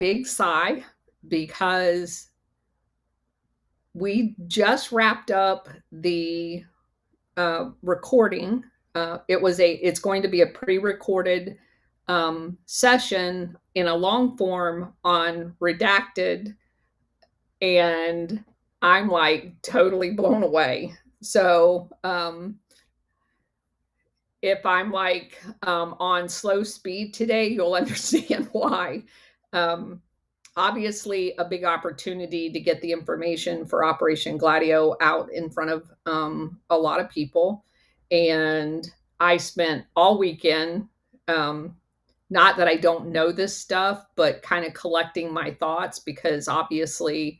big sigh because we just wrapped up the recording. It's going to be a pre-recorded session in a long form on redacted, and I'm like totally blown away. So if I'm like on slow speed today, you'll understand why. Um, Obviously, a big opportunity to get the information for Operation Gladio out in front of a lot of people. And I spent all weekend, not that I don't know this stuff, but kind of collecting my thoughts, because obviously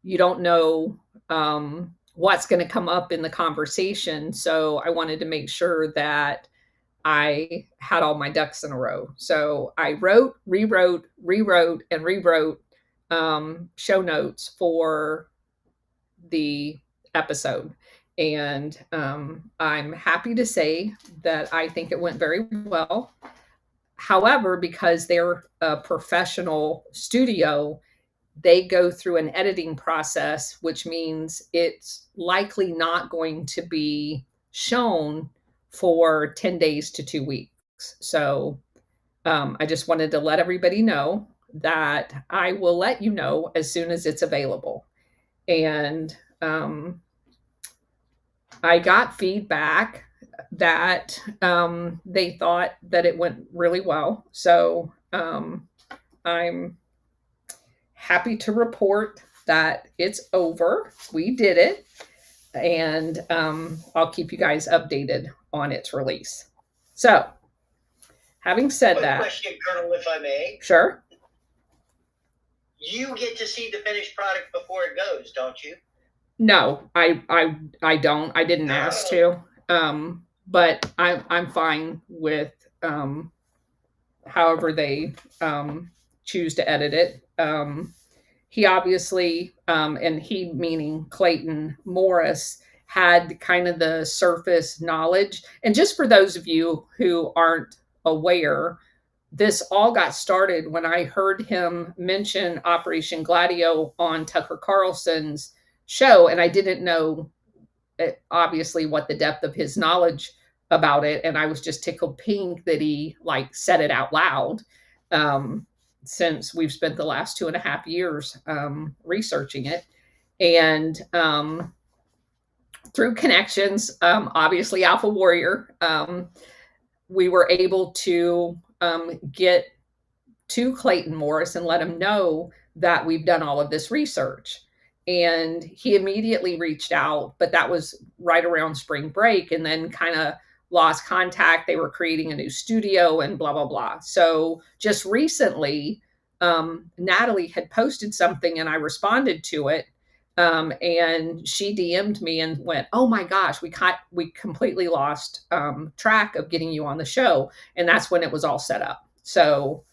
you don't know what's going to come up in the conversation. So I wanted to make sure that I had all my ducks in a row. So I wrote, rewrote, and rewrote show notes for the episode. And I'm happy to say that I think it went very well. However, because they're a professional studio, they go through an editing process, which means it's likely not going to be shown for 10 days to 2 weeks. So I just wanted to let everybody know that I will let you know as soon as it's available. And I got feedback that they thought that it went really well. So I'm happy to report that it's over. We did it. And I'll keep you guys updated on its release. So, having said Quick that, question, Colonel, if I may. Sure. You get to see the finished product before it goes, don't you? No, I don't. I didn't ask to. But I'm fine with however they choose to edit it. He obviously, and he meaning Clayton Morris, had kind of the surface knowledge. And just for those of you who aren't aware, this all got started when I heard him mention Operation Gladio on Tucker Carlson's show, and I didn't know obviously what the depth of his knowledge about it, and I was just tickled pink that he like said it out loud. Since we've spent the last 2.5 years researching it. And through connections, obviously Alpha Warrior, we were able to get to Clayton Morris and let him know that we've done all of this research. And he immediately reached out, but that was right around spring break, and then kind of lost contact. They were creating a new studio and blah, blah, blah. So just recently, Natalie had posted something and I responded to it. And she DM'd me and went, "Oh my gosh, we completely lost track of getting you on the show." And that's when it was all set up. So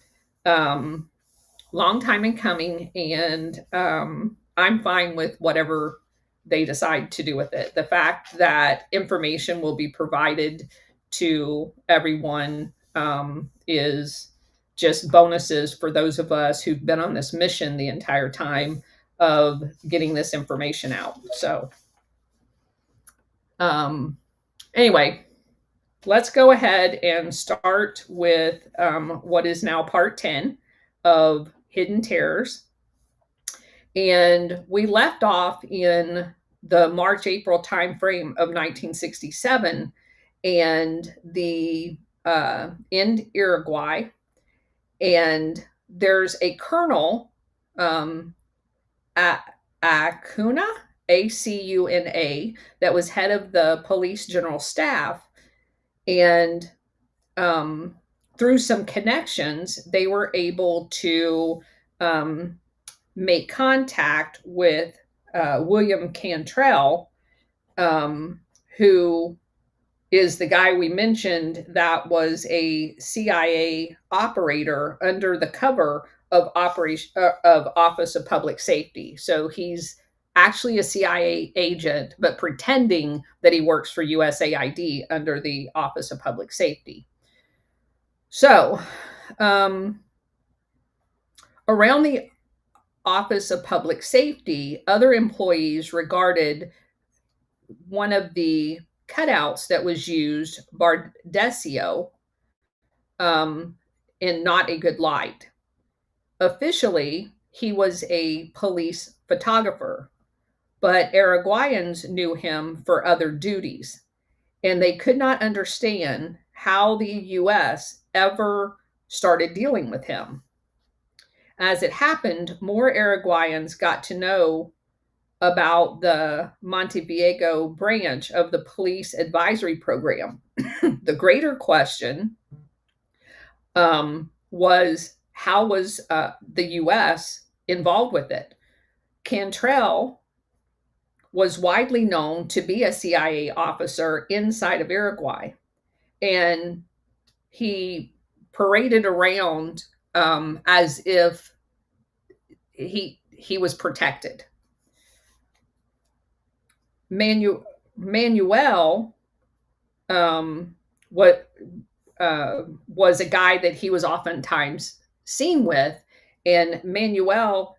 long time in coming, and I'm fine with whatever they decide to do with it. The fact that information will be provided to everyone is just bonuses for those of us who've been on this mission the entire time of getting this information out. So anyway, let's go ahead and start with what is now part 10 of Hidden Terrors. And we left off in the March-April timeframe of 1967, and the in Uruguay. And there's a colonel, Acuna, Acuna, that was head of the police general staff. And through some connections, they were able to make contact with William Cantrell, who is the guy we mentioned that was a CIA operator under the cover of Office of Public Safety. So he's actually a CIA agent, but pretending that he works for USAID under the Office of Public Safety. So Around the Office of Public Safety, other employees regarded one of the cutouts that was used, Bardesio, in not a good light. Officially, he was a police photographer, but Uruguayans knew him for other duties, and they could not understand how the US ever started dealing with him. As it happened, more Uruguayans got to know about the Montevideo branch of the police advisory program. The greater question was, how was the US involved with it? Cantrell was widely known to be a CIA officer inside of Uruguay, and he paraded around as if he was protected. Manuel what was a guy that he was oftentimes seen with, and Manuel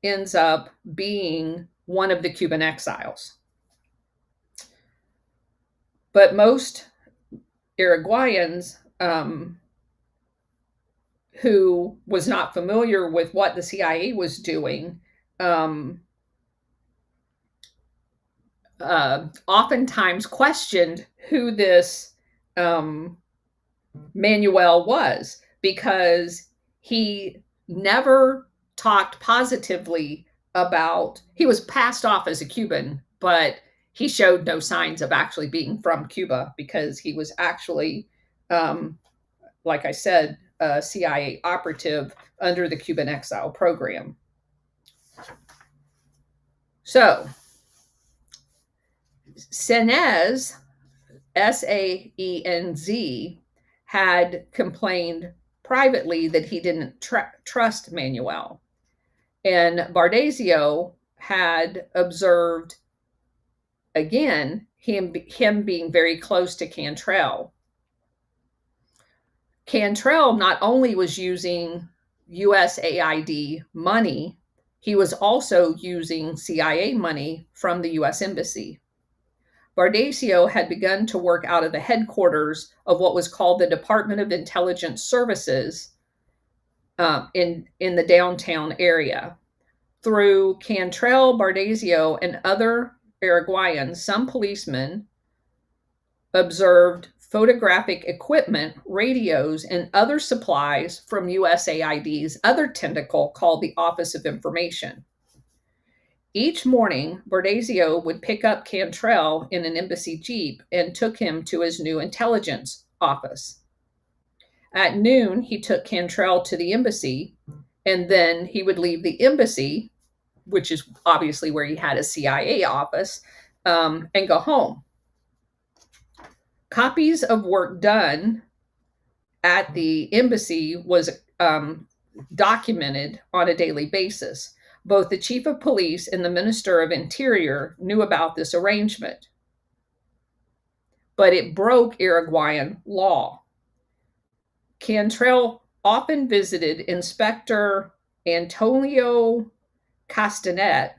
ends up being one of the Cuban exiles. But most Uruguayans who was not familiar with what the CIA was doing oftentimes questioned who this Manuel was, because he never talked positively about, he was passed off as a Cuban, but he showed no signs of actually being from Cuba, because he was actually, like I said, a CIA operative under the Cuban exile program. So, Saenz, Saenz, had complained privately that he didn't trust Manuel. And Bardesio had observed, again, him being very close to Cantrell. Cantrell not only was using USAID money, he was also using CIA money from the US Embassy. Bardesio had begun to work out of the headquarters of what was called the Department of Intelligence Services in the downtown area. Through Cantrell, Bardesio, and other Uruguayans, some policemen observed photographic equipment, radios, and other supplies from USAID's other tentacle called the Office of Information. Each morning, Bardesio would pick up Cantrell in an embassy jeep and took him to his new intelligence office. At noon, he took Cantrell to the embassy, and then he would leave the embassy, which is obviously where he had a CIA office, and go home. Copies of work done at the embassy was documented on a daily basis. Both the chief of police and the minister of interior knew about this arrangement, but it broke Uruguayan law. Cantrell often visited Inspector Antonio Castanet,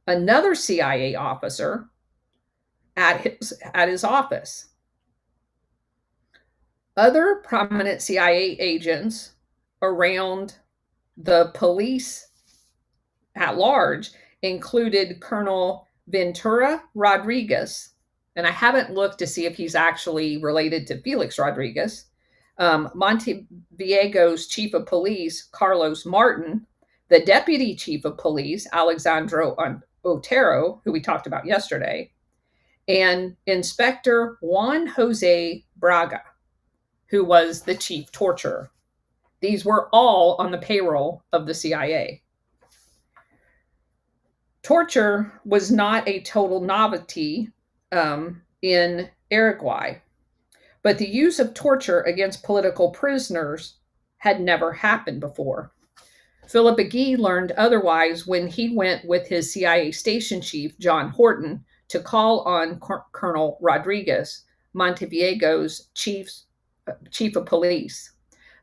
another CIA officer, at his office. Other prominent CIA agents around the police at large included Colonel Ventura Rodriguez, and I haven't looked to see if he's actually related to Felix Rodriguez, Montevidio's chief of police, Carlos Martin, the deputy chief of police, Alexandro Otero, who we talked about yesterday, and Inspector Juan Jose Braga, who was the chief torturer. These were all on the payroll of the CIA. Torture was not a total novelty in Uruguay, but the use of torture against political prisoners had never happened before. Philip Agee learned otherwise when he went with his CIA station chief, John Horton, to call on Colonel Rodriguez, Montevidio's chief of police.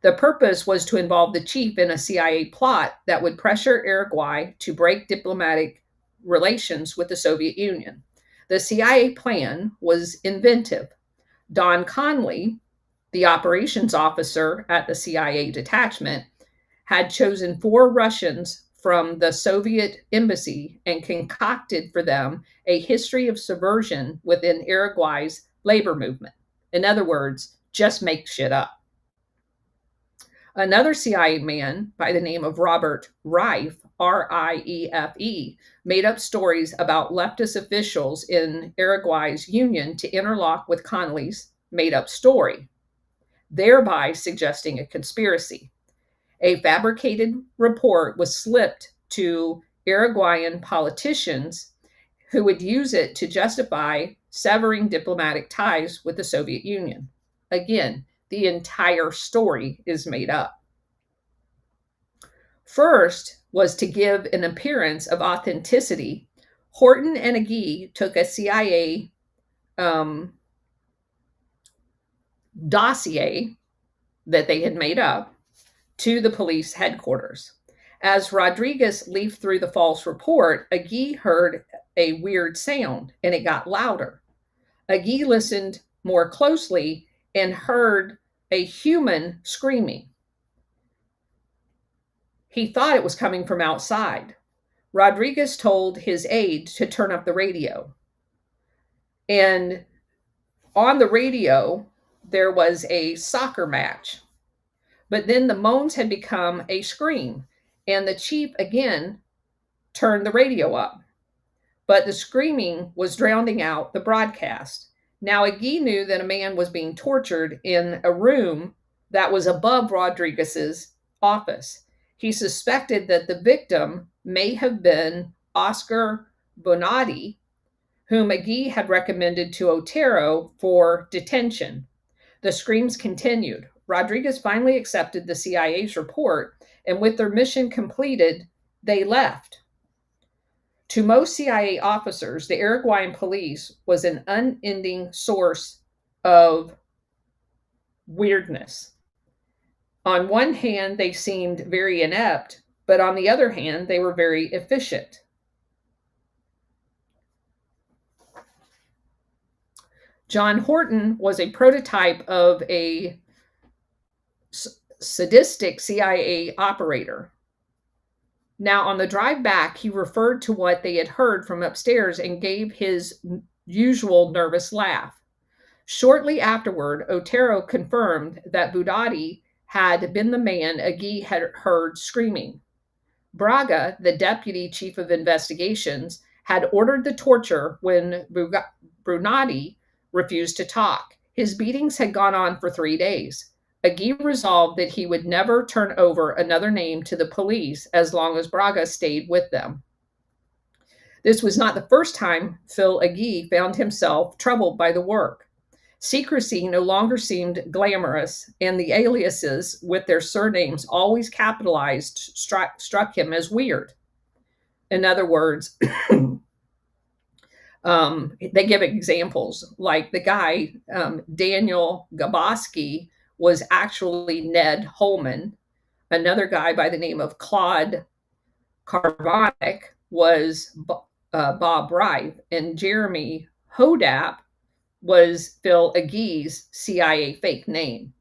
The purpose was to involve the chief in a CIA plot that would pressure Uruguay to break diplomatic relations with the Soviet Union. The CIA plan was inventive. Don Conley, the operations officer at the CIA detachment, had chosen 4 Russians from the Soviet embassy and concocted for them a history of subversion within Uruguay's labor movement. In other words, just make shit up. Another CIA man by the name of Robert Rife, Riefe, made up stories about leftist officials in Uruguay's union to interlock with Conley's made up story, thereby suggesting a conspiracy. A fabricated report was slipped to Uruguayan politicians who would use it to justify severing diplomatic ties with the Soviet Union. Again, the entire story is made up. First was to give an appearance of authenticity. Horton and Agee took a CIA dossier that they had made up to the police headquarters. As Rodriguez leafed through the false report, Agee heard a weird sound and it got louder. Agee listened more closely and heard a human screaming. He thought it was coming from outside. Rodriguez told his aide to turn up the radio. And on the radio, there was a soccer match. But then the moans had become a scream, and the chief again turned the radio up. But the screaming was drowning out the broadcast. Now, Agee knew that a man was being tortured in a room that was above Rodriguez's office. He suspected that the victim may have been Oscar Bonatti, whom Agee had recommended to Otero for detention. The screams continued. Rodriguez finally accepted the CIA's report, and with their mission completed, they left. To most CIA officers, the Uruguayan police was an unending source of weirdness. On one hand, they seemed very inept, but on the other hand, they were very efficient. John Horton was a prototype of a sadistic CIA operator. Now, on the drive back, he referred to what they had heard from upstairs and gave his usual nervous laugh. Shortly afterward, Otero confirmed that Budati had been the man Agee had heard screaming. Braga, the deputy chief of investigations, had ordered the torture when Brunati refused to talk. His beatings had gone on for 3 days. Agee resolved that he would never turn over another name to the police as long as Braga stayed with them. This was not the first time Phil Agee found himself troubled by the work. Secrecy no longer seemed glamorous, and the aliases with their surnames always capitalized struck him as weird. In other words, they give examples like the guy, Daniel Gaboski, was actually Ned Holman. Another guy by the name of Claude Carbonic was Bob Rife, and Jeremy Hodap was Phil Agee's CIA fake name.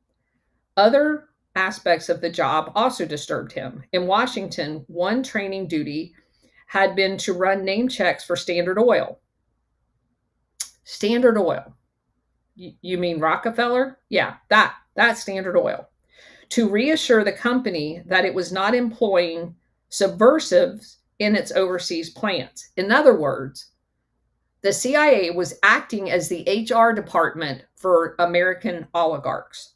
Other aspects of the job also disturbed him. In Washington, one training duty had been to run name checks for Standard Oil. Standard Oil. You mean Rockefeller? Yeah, that's Standard Oil. To reassure the company that it was not employing subversives in its overseas plants. In other words, the CIA was acting as the HR department for American oligarchs.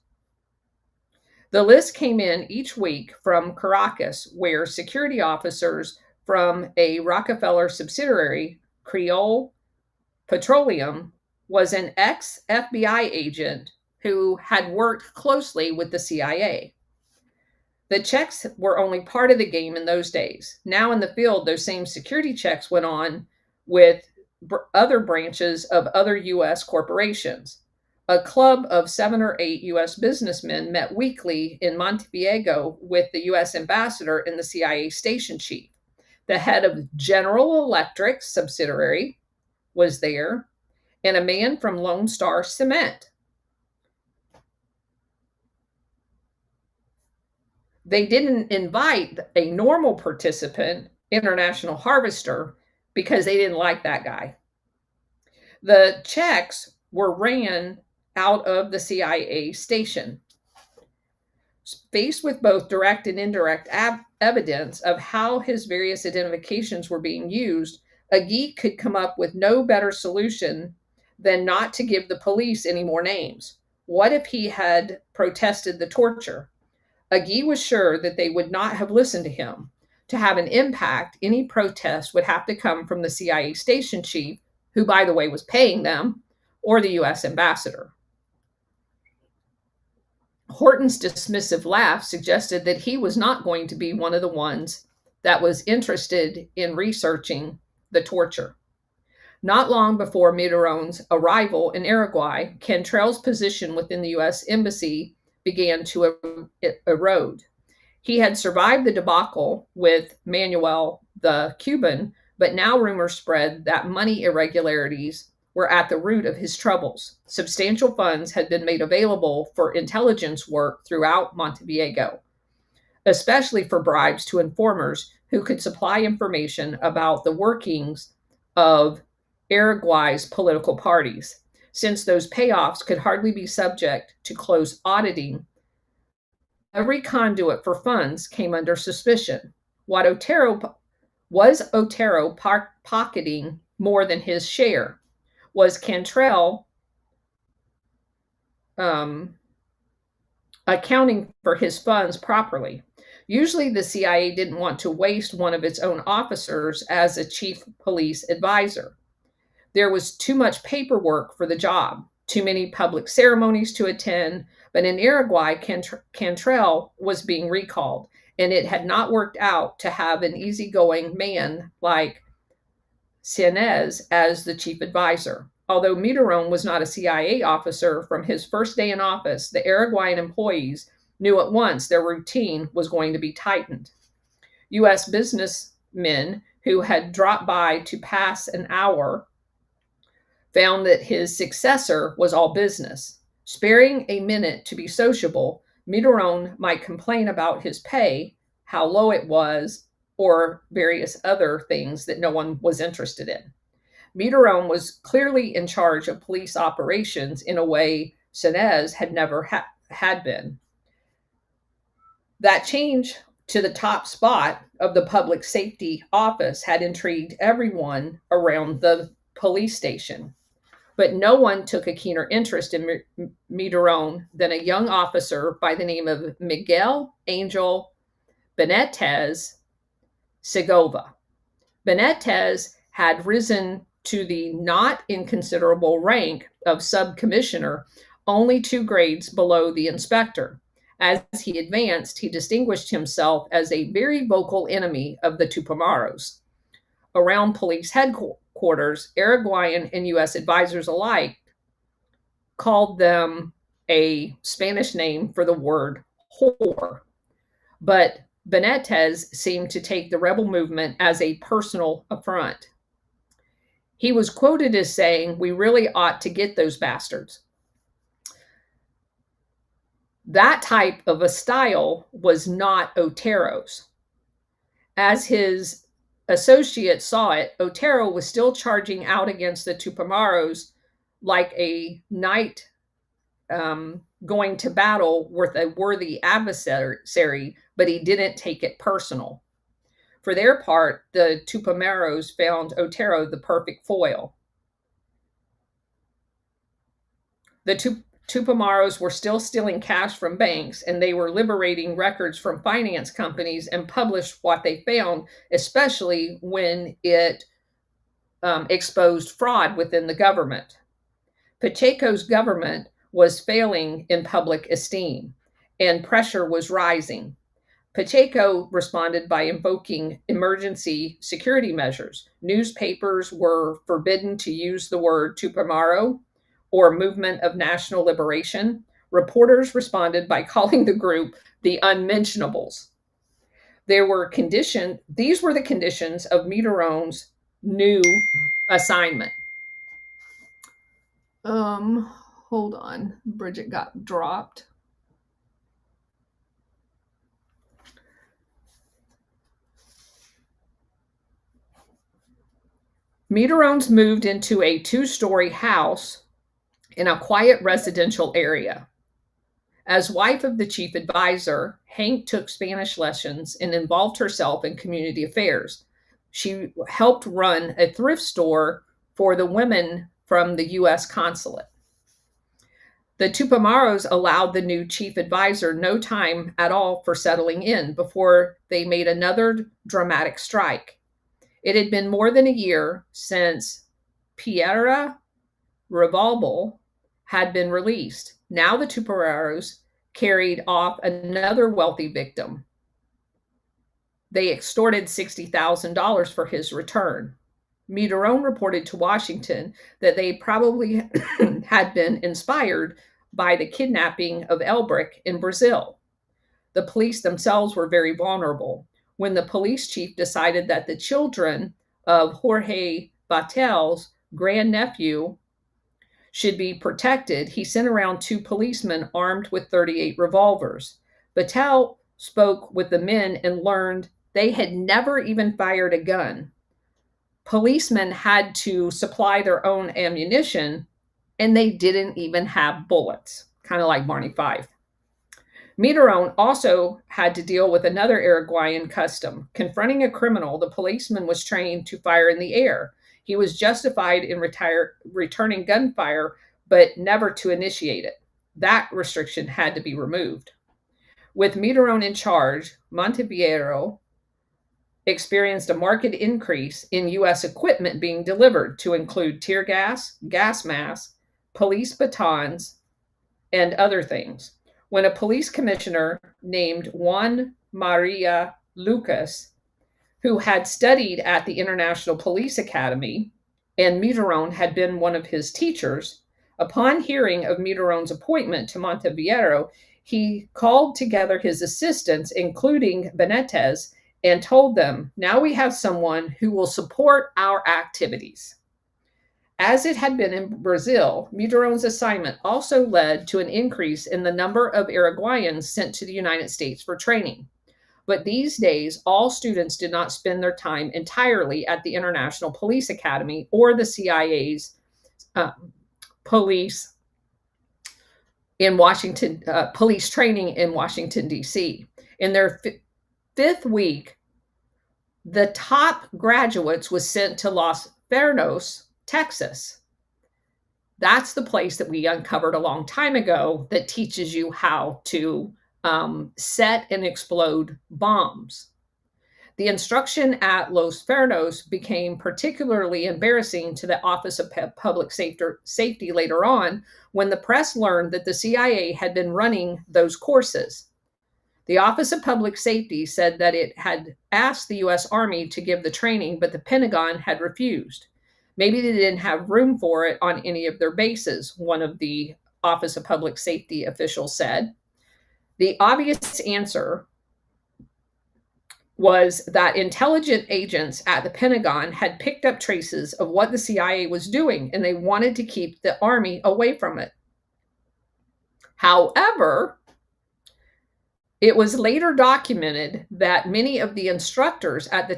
The list came in each week from Caracas, where security officers from a Rockefeller subsidiary, Creole Petroleum, was an ex-FBI agent who had worked closely with the CIA. The checks were only part of the game in those days. Now in the field, those same security checks went on with other branches of other U.S. corporations. A club of 7 or 8 U.S. businessmen met weekly in Montevideo with the U.S. ambassador and the CIA station chief. The head of General Electric's subsidiary was there, and a man from Lone Star Cement. They didn't invite a normal participant, International Harvester, because they didn't like that guy. The checks were ran out of the CIA station. Faced with both direct and indirect evidence of how his various identifications were being used, a geek could come up with no better solution than not to give the police any more names. What if he had protested the torture? Agee was sure that they would not have listened to him. To have an impact, any protest would have to come from the CIA station chief, who, by the way, was paying them, or the U.S. ambassador. Horton's dismissive laugh suggested that he was not going to be one of the ones that was interested in researching the torture. Not long before Miron's arrival in Uruguay, Cantrell's position within the U.S. Embassy began to erode. He had survived the debacle with Manuel the Cuban, but now rumors spread that money irregularities were at the root of his troubles. Substantial funds had been made available for intelligence work throughout Montevideo, especially for bribes to informers who could supply information about the workings of Uruguay's political parties. Since those payoffs could hardly be subject to close auditing, every conduit for funds came under suspicion. Was Otero pocketing more than his share? Was Cantrell accounting for his funds properly? Usually, the CIA didn't want to waste one of its own officers as a chief police advisor. There was too much paperwork for the job, too many public ceremonies to attend, but in Uruguay, Cantrell was being recalled, and it had not worked out to have an easygoing man like Sienez as the chief advisor. Although Miron was not a CIA officer from his first day in office, the Uruguayan employees knew at once their routine was going to be tightened. U.S. businessmen who had dropped by to pass an hour found that his successor was all business. Sparing a minute to be sociable, Miron might complain about his pay, how low it was, or various other things that no one was interested in. Miron was clearly in charge of police operations in a way Sienez had never had been. That change to the top spot of the public safety office had intrigued everyone around the police station. But no one took a keener interest in Miron than a young officer by the name of Miguel Angel Benitez Segovia. Benitez had risen to the not inconsiderable rank of subcommissioner, only 2 grades below the inspector. As he advanced, he distinguished himself as a very vocal enemy of the Tupamaros. Around police headquarters, Uruguayan and U.S. advisors alike called them a Spanish name for the word whore. But Benitez seemed to take the rebel movement as a personal affront. He was quoted as saying, "We really ought to get those bastards." That type of a style was not Otero's. As his associates saw it, Otero was still charging out against the Tupamaros like a knight going to battle with a worthy adversary, but he didn't take it personal. For their part, the Tupamaros found Otero the perfect foil. The Tupamaros were still stealing cash from banks, and they were liberating records from finance companies and published what they found, especially when it exposed fraud within the government. Pacheco's government was failing in public esteem, and pressure was rising. Pacheco responded by invoking emergency security measures. Newspapers were forbidden to use the word Tupamaro. or Movement of National Liberation, reporters responded by calling the group the Unmentionables. These were the conditions of Mitterrand's new assignment. Hold on. Bridget got dropped. Mitterrand's moved into a 2-story house in a quiet residential area. As wife of the chief advisor, Hank took Spanish lessons and involved herself in community affairs. She helped run a thrift store for the women from the U.S. consulate. The Tupamaros allowed the new chief advisor no time at all for settling in before they made another dramatic strike. It had been more than a year since Piedra Revolver had been released. Now the Tupamaros carried off another wealthy victim. They extorted $60,000 for his return. Mitterrand reported to Washington that they probably had been inspired by the kidnapping of Elbrick in Brazil. The police themselves were very vulnerable. When the police chief decided that the children of Jorge Batel's grandnephew should be protected, he sent around 2 policemen armed with 38 revolvers. Batel spoke with the men and learned they had never even fired a gun. Policemen had to supply their own ammunition, and they didn't even have bullets, kind of like Barney Fife. Mitterrand also had to deal with another Uruguayan custom. Confronting a criminal, the policeman was trained to fire in the air. He was justified in returning gunfire, but never to initiate it. That restriction had to be removed. With Mitterrand in charge, Montevideo experienced a marked increase in U.S. equipment being delivered to include tear gas, gas masks, police batons, and other things. When a police commissioner named Juan Maria Lucas, who had studied at the International Police Academy, and Mitterrand had been one of his teachers, upon hearing of Mitterrand's appointment to Montevideo, he called together his assistants, including Benitez, and told them, now we have someone who will support our activities. As it had been in Brazil, Mitterrand's assignment also led to an increase in the number of Uruguayans sent to the United States for training. But these days, all students did not spend their time entirely at the International Police Academy or the CIA's police training in Washington, D.C. In their 5th week, the top graduates was sent to Los Vernos, Texas. That's the place that we uncovered a long time ago that teaches you how to set and explode bombs. The instruction at Los Vernos became particularly embarrassing to the Office of Public Safety later on when the press learned that the CIA had been running those courses. The Office of Public Safety said that it had asked the U.S. Army to give the training, but the Pentagon had refused. Maybe they didn't have room for it on any of their bases, one of the Office of Public Safety officials said. The obvious answer was that intelligence agents at the Pentagon had picked up traces of what the CIA was doing, and they wanted to keep the Army away from it. However, it was later documented that many of the instructors at the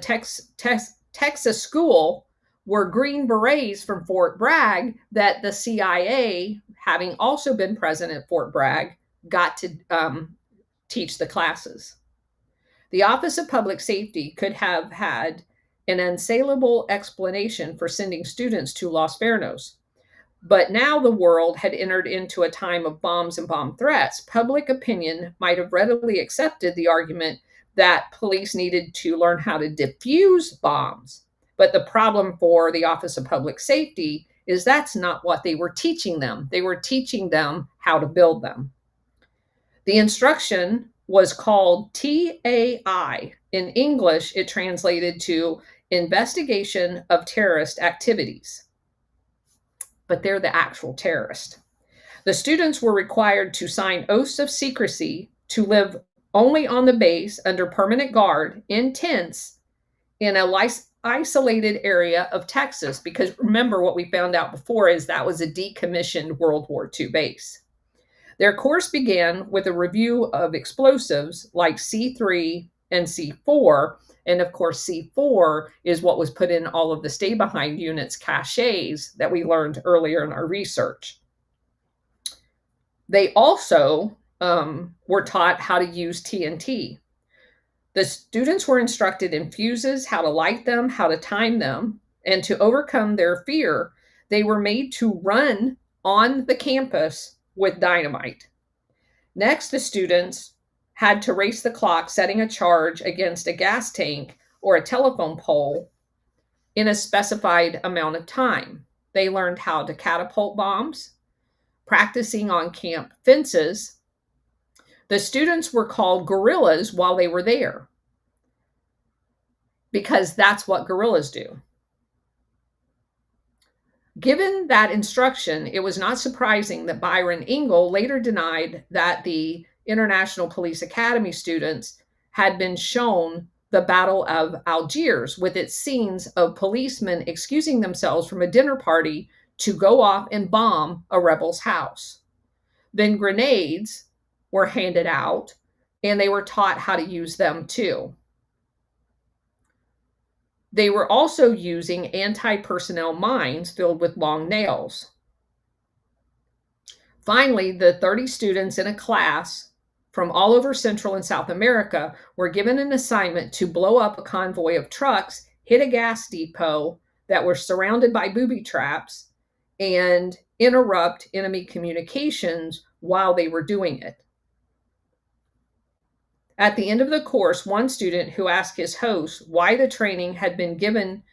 Texas school were Green Berets from Fort Bragg that the CIA, having also been present at Fort Bragg, got to teach the classes. The Office of Public Safety could have had an unsaleable explanation for sending students to Los Vernos. But now the world had entered into a time of bombs and bomb threats. Public opinion might have readily accepted the argument that police needed to learn how to defuse bombs. But the problem for the Office of Public Safety is that's not what they were teaching them. They were teaching them how to build them. The instruction was called TAI. In English, it translated to Investigation of Terrorist Activities. but they're the actual terrorist. The students were required to sign oaths of secrecy to live only on the base under permanent guard in tents in a isolated area of Texas, because remember what we found out before is that was a decommissioned World War II base. Their course began with a review of explosives like C3 and C4. And of course, C4 is what was put in all of the stay behind units caches that we learned earlier in our research. They also were taught how to use TNT. The students were instructed in fuses, how to light them, how to time them, and to overcome their fear, they were made to run on the campus with dynamite. Next, the students had to race the clock, setting a charge against a gas tank or a telephone pole in a specified amount of time. They learned how to catapult bombs, practicing on camp fences. The students were called guerrillas while they were there, because that's what guerrillas do. Given that instruction, it was not surprising that Byron Engel later denied that the International Police Academy students had been shown the Battle of Algiers with its scenes of policemen excusing themselves from a dinner party to go off and bomb a rebel's house. Then grenades were handed out, and they were taught how to use them too. They were also using anti-personnel mines filled with long nails. Finally, the 30 students in a class from all over Central and South America were given an assignment to blow up a convoy of trucks, hit a gas depot that were surrounded by booby traps, and interrupt enemy communications while they were doing it. At the end of the course, one student who asked his host why the training had been given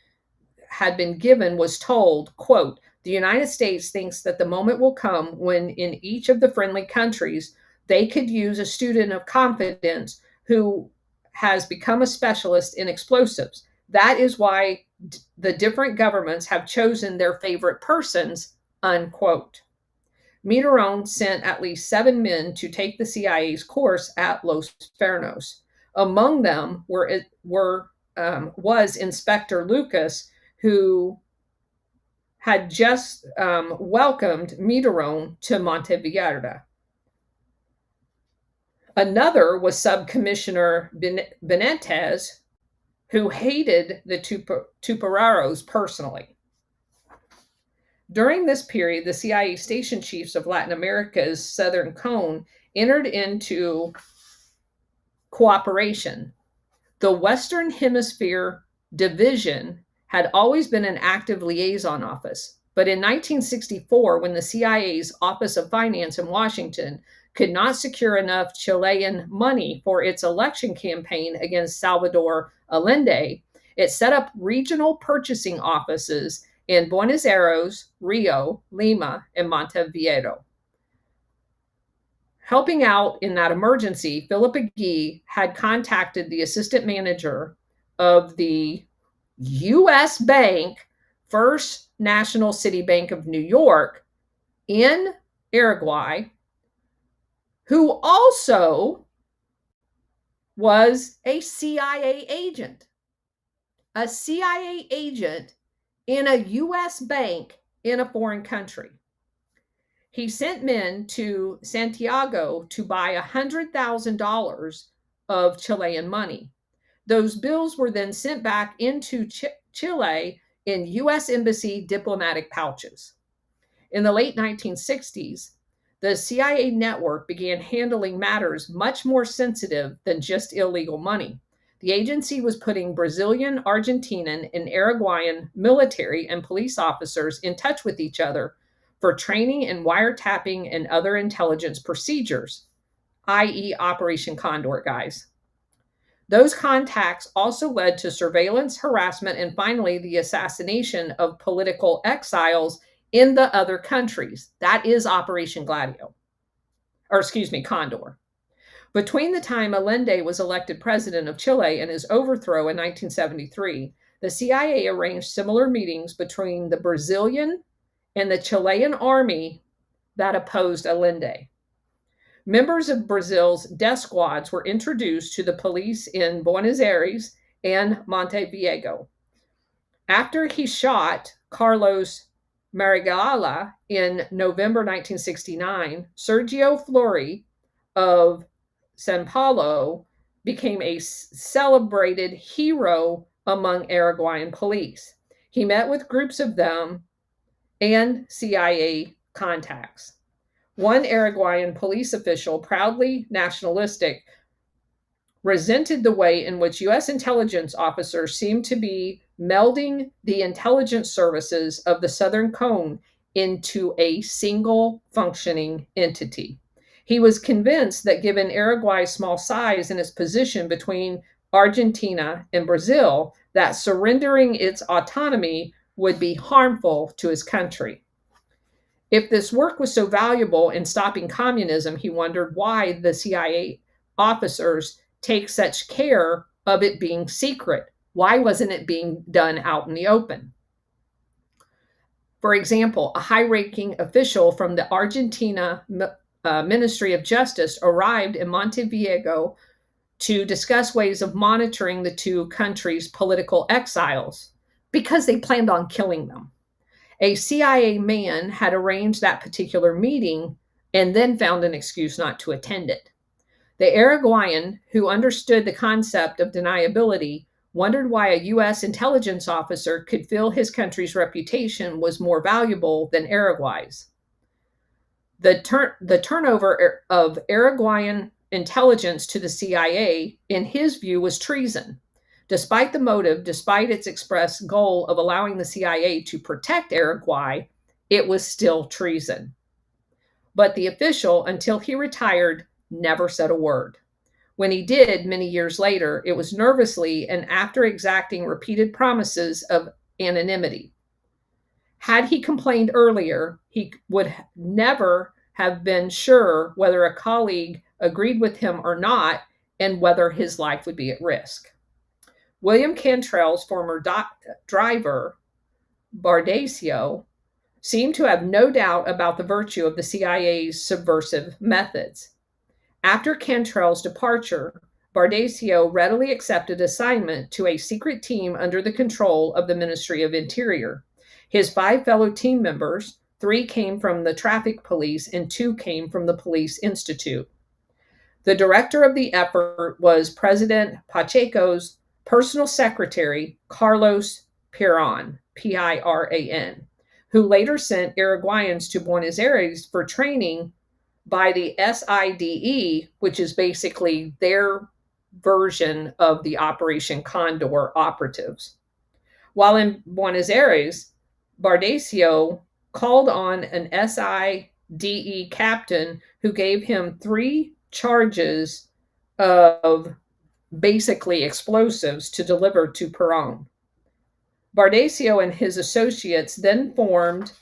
was told, quote, "The United States thinks that the moment will come when in each of the friendly countries they could use a student of confidence who has become a specialist in explosives. That is why the different governments have chosen their favorite persons," unquote. Mitterrand sent at least 7 men to take the CIA's course at Los Pernos. Among them was Inspector Lucas, who had just welcomed Mitterrand to Montevideo. Another was Subcommissioner Benitez, who hated the Tupamaros personally. During this period, the CIA station chiefs of Latin America's Southern Cone entered into cooperation. The Western Hemisphere Division had always been an active liaison office, but in 1964, when the CIA's Office of Finance in Washington could not secure enough Chilean money for its election campaign against Salvador Allende, it set up regional purchasing offices in Buenos Aires, Rio, Lima, and Montevideo. Helping out in that emergency, Philip Agee had contacted the assistant manager of the U.S. Bank, First National City Bank of New York in Uruguay, who also was a CIA agent. A CIA agent in a U.S. bank in a foreign country. He sent men to Santiago to buy $100,000 of Chilean money. Those bills were then sent back into Chile in U.S. Embassy diplomatic pouches. In the late 1960s, the CIA network began handling matters much more sensitive than just illegal money. The agency was putting Brazilian, Argentinian, and Uruguayan military and police officers in touch with each other for training in wiretapping and other intelligence procedures, i.e. Operation Condor, guys. Those contacts also led to surveillance, harassment, and finally the assassination of political exiles in the other countries. That is Operation Condor. Between the time Allende was elected president of Chile and his overthrow in 1973, the CIA arranged similar meetings between the Brazilian and the Chilean army that opposed Allende. Members of Brazil's death squads were introduced to the police in Buenos Aires and Montevideo. After he shot Carlos Marighella in November 1969, Sergio Flori of Sao Paulo became a celebrated hero among Uruguayan police. He met with groups of them and CIA contacts. One Uruguayan police official, proudly nationalistic, resented the way in which U.S. intelligence officers seemed to be melding the intelligence services of the Southern Cone into a single functioning entity. He was convinced that given Uruguay's small size and its position between Argentina and Brazil, that surrendering its autonomy would be harmful to his country. If this work was so valuable in stopping communism, he wondered why the CIA officers take such care of it being secret. Why wasn't it being done out in the open? For example, a high-ranking official from the Argentina Ministry of Justice arrived in Montevideo to discuss ways of monitoring the two countries' political exiles because they planned on killing them. A CIA man had arranged that particular meeting and then found an excuse not to attend it. The Uruguayan, who understood the concept of deniability, wondered why a U.S. intelligence officer could feel his country's reputation was more valuable than Uruguay's. The turnover of Uruguayan intelligence to the CIA, in his view, was treason. Despite the motive, despite its express goal of allowing the CIA to protect Uruguay, it was still treason. But the official, until he retired, never said a word. When he did, many years later, it was nervously and after exacting repeated promises of anonymity. Had he complained earlier, he would never have been sure whether a colleague agreed with him or not and whether his life would be at risk. William Cantrell's former driver, Bardesio, seemed to have no doubt about the virtue of the CIA's subversive methods. After Cantrell's departure, Bardesio readily accepted assignment to a secret team under the control of the Ministry of Interior. His 5 fellow team members, 3 came from the traffic police and 2 came from the Police Institute. The director of the effort was President Pacheco's personal secretary, Carlos Piran, Piran, who later sent Uruguayans to Buenos Aires for training by the SIDE, which is basically their version of the Operation Condor operatives. While in Buenos Aires, Bardesio called on an SIDE captain who gave him 3 charges of basically explosives to deliver to Perón. Bardesio and his associates then formed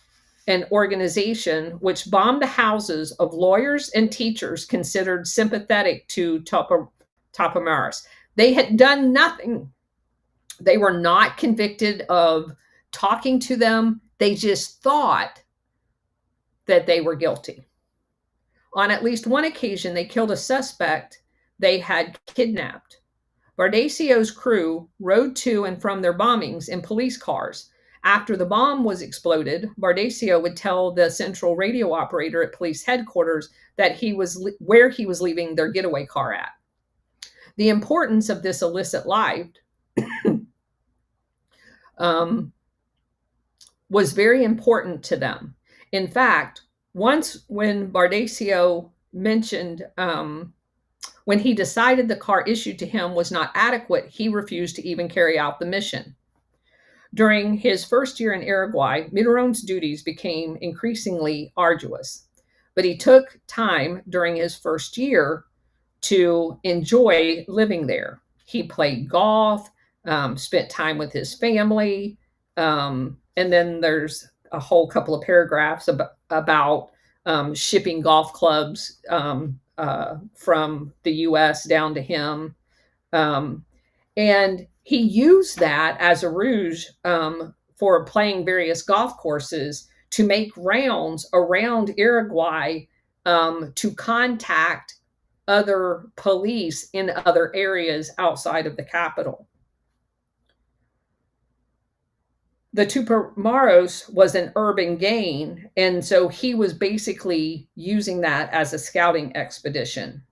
an organization which bombed the houses of lawyers and teachers considered sympathetic to Tupamaros. They had done nothing. They were not convicted of talking to them. They just thought that they were guilty. On at least one occasion, they killed a suspect they had kidnapped. Bardesio's crew rode to and from their bombings in police cars. After the bomb was exploded, Bardesio would tell the central radio operator at police headquarters that where he was leaving their getaway car at. The importance of this illicit life was very important to them. In fact, once when Bardesio mentioned when he decided the car issued to him was not adequate, he refused to even carry out the mission. During his first year in Uruguay, Miron's duties became increasingly arduous, but he took time during his first year to enjoy living there. He played golf, spent time with his family, and then there's a whole couple of paragraphs about shipping golf clubs from the U.S. down to him. And he used that as a ruse for playing various golf courses to make rounds around Uruguay to contact other police in other areas outside of the capital. The Tupamaros was an urban gang, and so he was basically using that as a scouting expedition.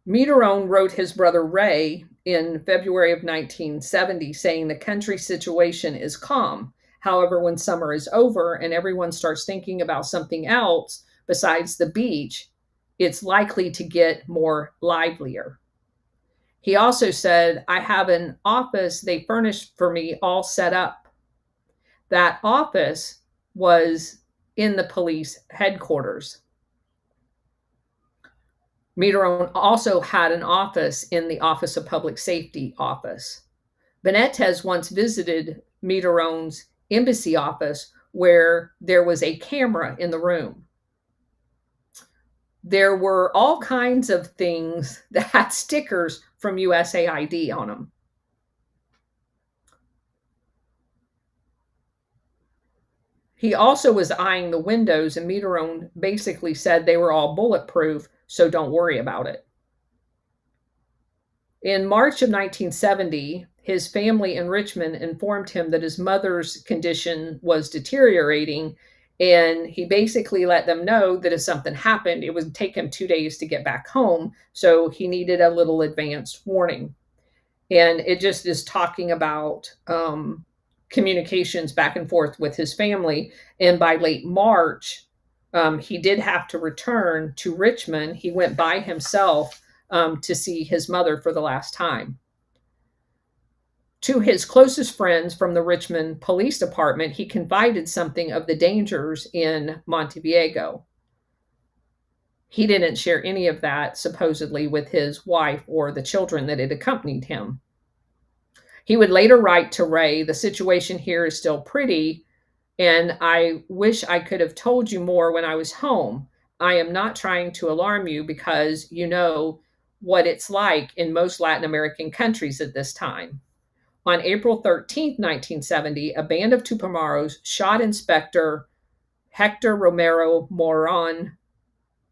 Mitterrand wrote his brother Ray in February of 1970 saying the country situation is calm. However, when summer is over and everyone starts thinking about something else besides the beach, it's likely to get more livelier. He also said, I have an office they furnished for me all set up. That office was in the police headquarters. Mitterrand also had an office in the Office of Public Safety office. Benitez once visited Mitterrand's embassy office where there was a camera in the room. There were all kinds of things that had stickers from USAID on them. He also was eyeing the windows, and Mitterrand basically said they were all bulletproof, so don't worry about it. In March of 1970, his family in Richmond informed him that his mother's condition was deteriorating, and he basically let them know that if something happened, it would take him 2 days to get back home, so he needed a little advanced warning. And it just is talking about communications back and forth with his family. And by late March, he did have to return to Richmond. He went by himself to see his mother for the last time. To his closest friends from the Richmond Police Department, he confided something of the dangers in Montevideo. He didn't share any of that, supposedly, with his wife or the children that had accompanied him. He would later write to Ray, the situation here is still pretty, and I wish I could have told you more when I was home. I am not trying to alarm you because you know what it's like in most Latin American countries at this time. On April 13th, 1970, a band of Tupamaros shot Inspector Hector Romero Moran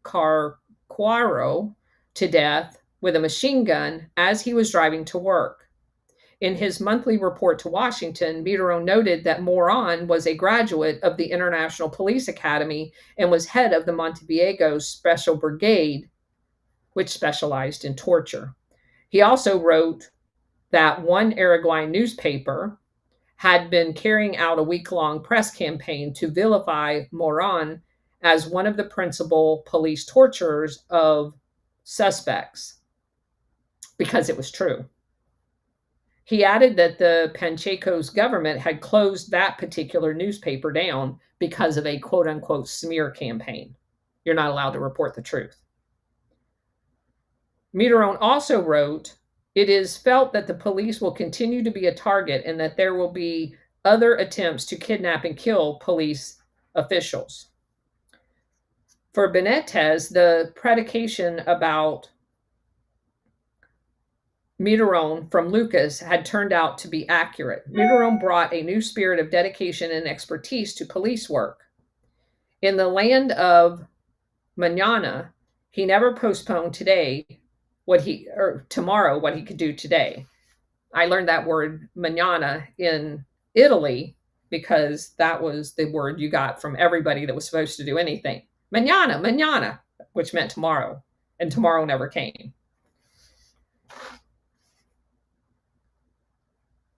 Carquaro to death with a machine gun as he was driving to work. In his monthly report to Washington, Mitterrand noted that Moran was a graduate of the International Police Academy and was head of the Montevideo Special Brigade, which specialized in torture. He also wrote that one Uruguayan newspaper had been carrying out a week-long press campaign to vilify Moran as one of the principal police torturers of suspects, because it was true. He added that the Pacheco's government had closed that particular newspaper down because of a quote-unquote smear campaign. You're not allowed to report the truth. Mitterrand also wrote, it is felt that the police will continue to be a target and that there will be other attempts to kidnap and kill police officials. For Benitez, the predication about Mitterrand from Lucas had turned out to be accurate. Mitterrand brought a new spirit of dedication and expertise to police work. In the land of mañana, he never postponed tomorrow what he could do today. I learned that word mañana in Italy because that was the word you got from everybody that was supposed to do anything. Mañana, mañana, which meant tomorrow, and tomorrow never came.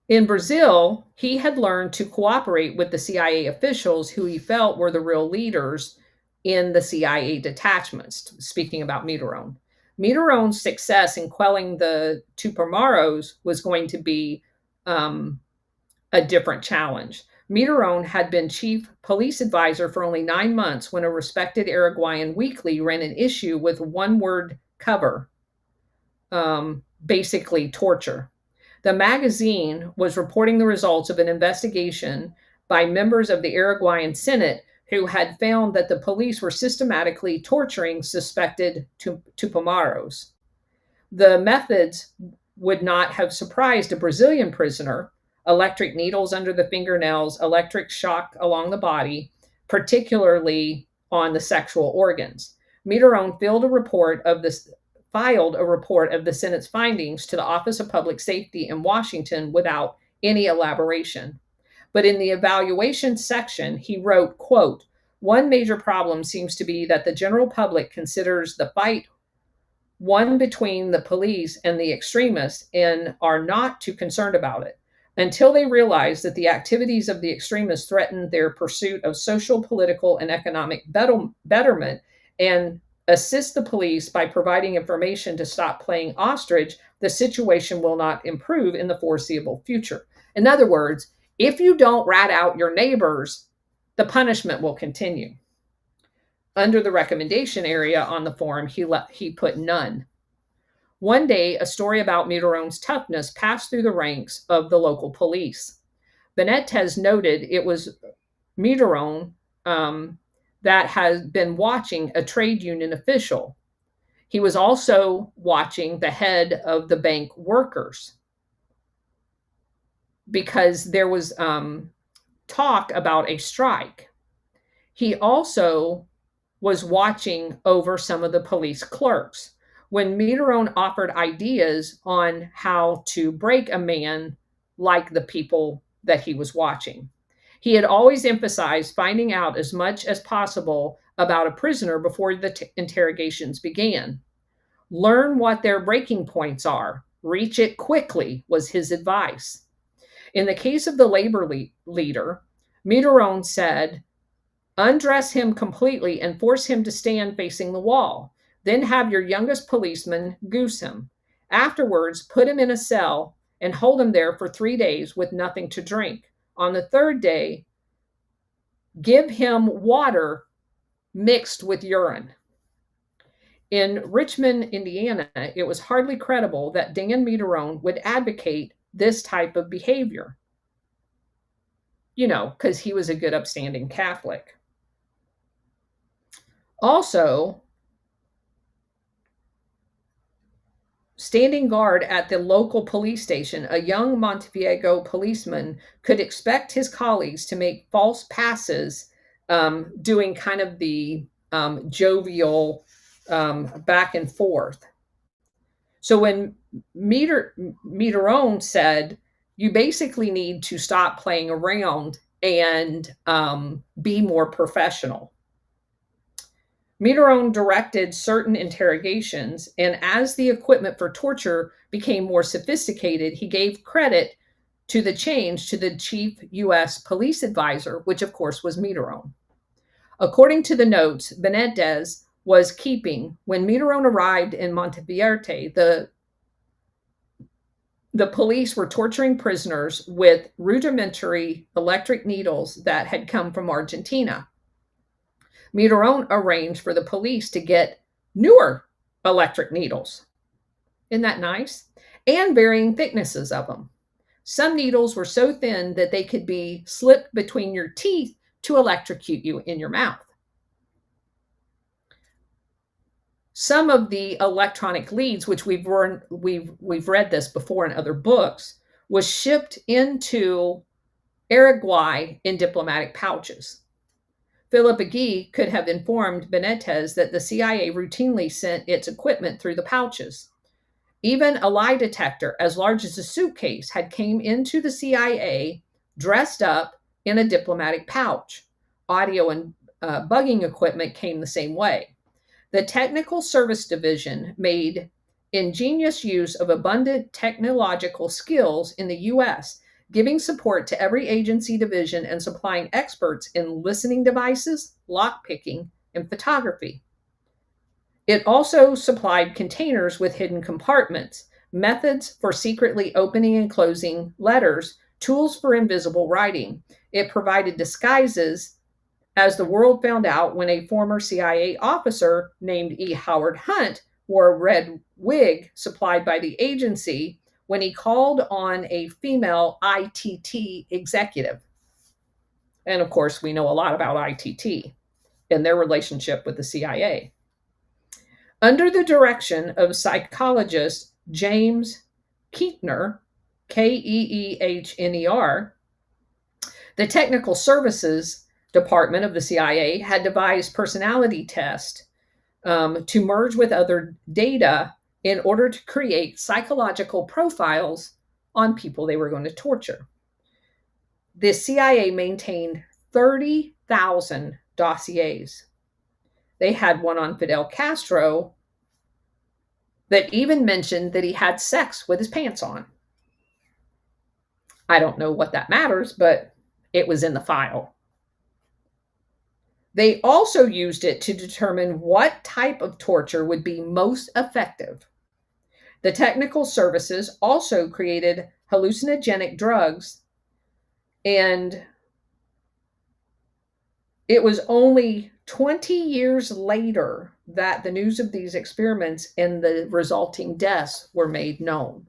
In Brazil, he had learned to cooperate with the CIA officials who he felt were the real leaders in the CIA detachments, speaking about Mitterrand. Mitterrand's success in quelling the Tupamaros was going to be a different challenge. Mitterrand had been chief police advisor for only 9 months when a respected Uruguayan weekly ran an issue with one-word cover, basically torture. The magazine was reporting the results of an investigation by members of the Uruguayan Senate who had found that the police were systematically torturing suspected Tupamaros. The methods would not have surprised a Brazilian prisoner, electric needles under the fingernails, electric shock along the body, particularly on the sexual organs. Mitterrand filed a report of the Senate's findings to the Office of Public Safety in Washington without any elaboration. But in the evaluation section, he wrote, quote, "One major problem seems to be that the general public considers the fight one between the police and the extremists and are not too concerned about it until they realize that the activities of the extremists threaten their pursuit of social, political, and economic betterment and assist the police by providing information to stop playing ostrich, the situation will not improve in the foreseeable future." In other words, if you don't rat out your neighbors, the punishment will continue. Under the recommendation area on the form, he put none. One day, a story about Mitterrand's toughness passed through the ranks of the local police. Benitez noted it was Mitterrand that had been watching a trade union official. He was also watching the head of the bank workers because there was talk about a strike. He also was watching over some of the police clerks. When Mitterrand offered ideas on how to break a man like the people that he was watching, he had always emphasized finding out as much as possible about a prisoner before the interrogations began. Learn what their breaking points are. Reach it quickly, was his advice. In the case of the labor leader, Mitterrand said, "Undress him completely and force him to stand facing the wall. Then have your youngest policeman goose him. Afterwards, put him in a cell and hold him there for 3 days with nothing to drink. On the third day, give him water mixed with urine." In Richmond, Indiana, it was hardly credible that Dan Mitterrand would advocate this type of behavior, because he was a good, upstanding Catholic. Also, standing guard at the local police station, a young Montevideo policeman could expect his colleagues to make false passes, doing kind of the jovial back and forth. So when Mitterrand said, you basically need to stop playing around and be more professional. Mitterrand directed certain interrogations, and as the equipment for torture became more sophisticated, he gave credit to the change to the chief U.S. police advisor, which of course was Mitterrand. According to the notes Benitez was keeping, when Mitterrand arrived in Montevideo, the police were torturing prisoners with rudimentary electric needles that had come from Argentina. Mitterrand arranged for the police to get newer electric needles. Isn't that nice? And varying thicknesses of them. Some needles were so thin that they could be slipped between your teeth to electrocute you in your mouth. Some of the electronic leads, which we've read this before in other books, was shipped into Uruguay in diplomatic pouches. Philip Agee could have informed Benitez that the CIA routinely sent its equipment through the pouches. Even a lie detector as large as a suitcase had came into the CIA dressed up in a diplomatic pouch. Audio and bugging equipment came the same way. The Technical Service Division made ingenious use of abundant technological skills in the U.S., giving support to every agency division and supplying experts in listening devices, lockpicking, and photography. It also supplied containers with hidden compartments, methods for secretly opening and closing letters, tools for invisible writing. It provided disguises, as the world found out when a former CIA officer named E. Howard Hunt wore a red wig supplied by the agency when he called on a female ITT executive. And of course, we know a lot about ITT and their relationship with the CIA. Under the direction of psychologist James Kettner, Keehner, the Technical Services Department of the CIA had devised personality tests to merge with other data in order to create psychological profiles on people they were going to torture. The CIA maintained 30,000 dossiers. They had one on Fidel Castro that even mentioned that he had sex with his pants on. I don't know what that matters, but it was in the file. They also used it to determine what type of torture would be most effective. The technical services also created hallucinogenic drugs, and it was only 20 years later that the news of these experiments and the resulting deaths were made known.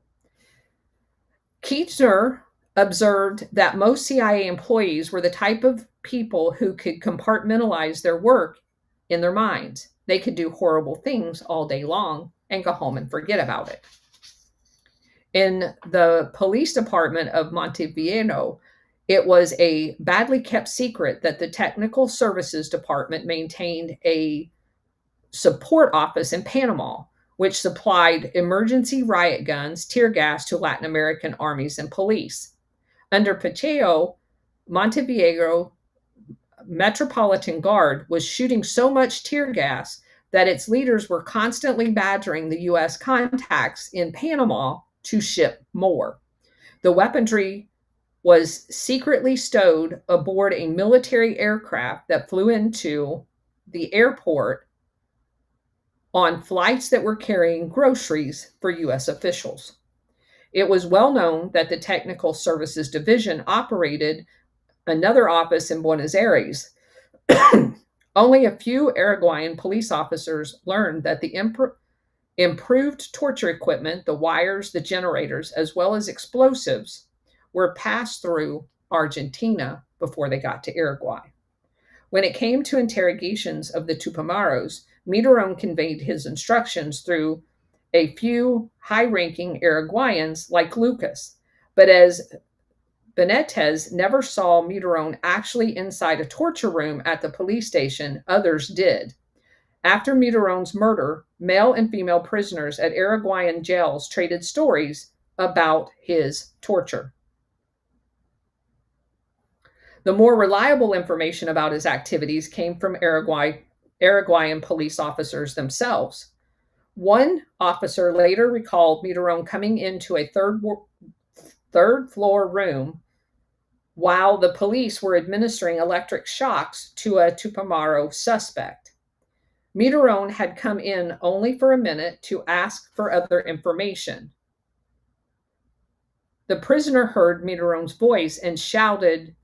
Kidnappings observed that most CIA employees were the type of people who could compartmentalize their work in their minds. They could do horrible things all day long and go home and forget about it. In the police department of Montevideo, it was a badly kept secret that the Technical Services Department maintained a support office in Panama, which supplied emergency riot guns, tear gas to Latin American armies and police. Under Pacheco, Montevideo Metropolitan Guard was shooting so much tear gas that its leaders were constantly badgering the U.S. contacts in Panama to ship more. The weaponry was secretly stowed aboard a military aircraft that flew into the airport on flights that were carrying groceries for U.S. officials. It was well known that the Technical Services Division operated another office in Buenos Aires. Only a few Uruguayan police officers learned that the improved torture equipment, the wires, the generators, as well as explosives, were passed through Argentina before they got to Uruguay. When it came to interrogations of the Tupamaros, Mitterrand conveyed his instructions through a few high-ranking Uruguayans like Lucas, but as Benitez never saw Mitterrand actually inside a torture room at the police station, others did. After Mitterrand's murder, male and female prisoners at Uruguayan jails traded stories about his torture. The more reliable information about his activities came from Uruguayan police officers themselves. One officer later recalled Mitterrand coming into a third floor room while the police were administering electric shocks to a Tupamaro suspect. Mitterrand had come in only for a minute to ask for other information. The prisoner heard Mitterrand's voice and shouted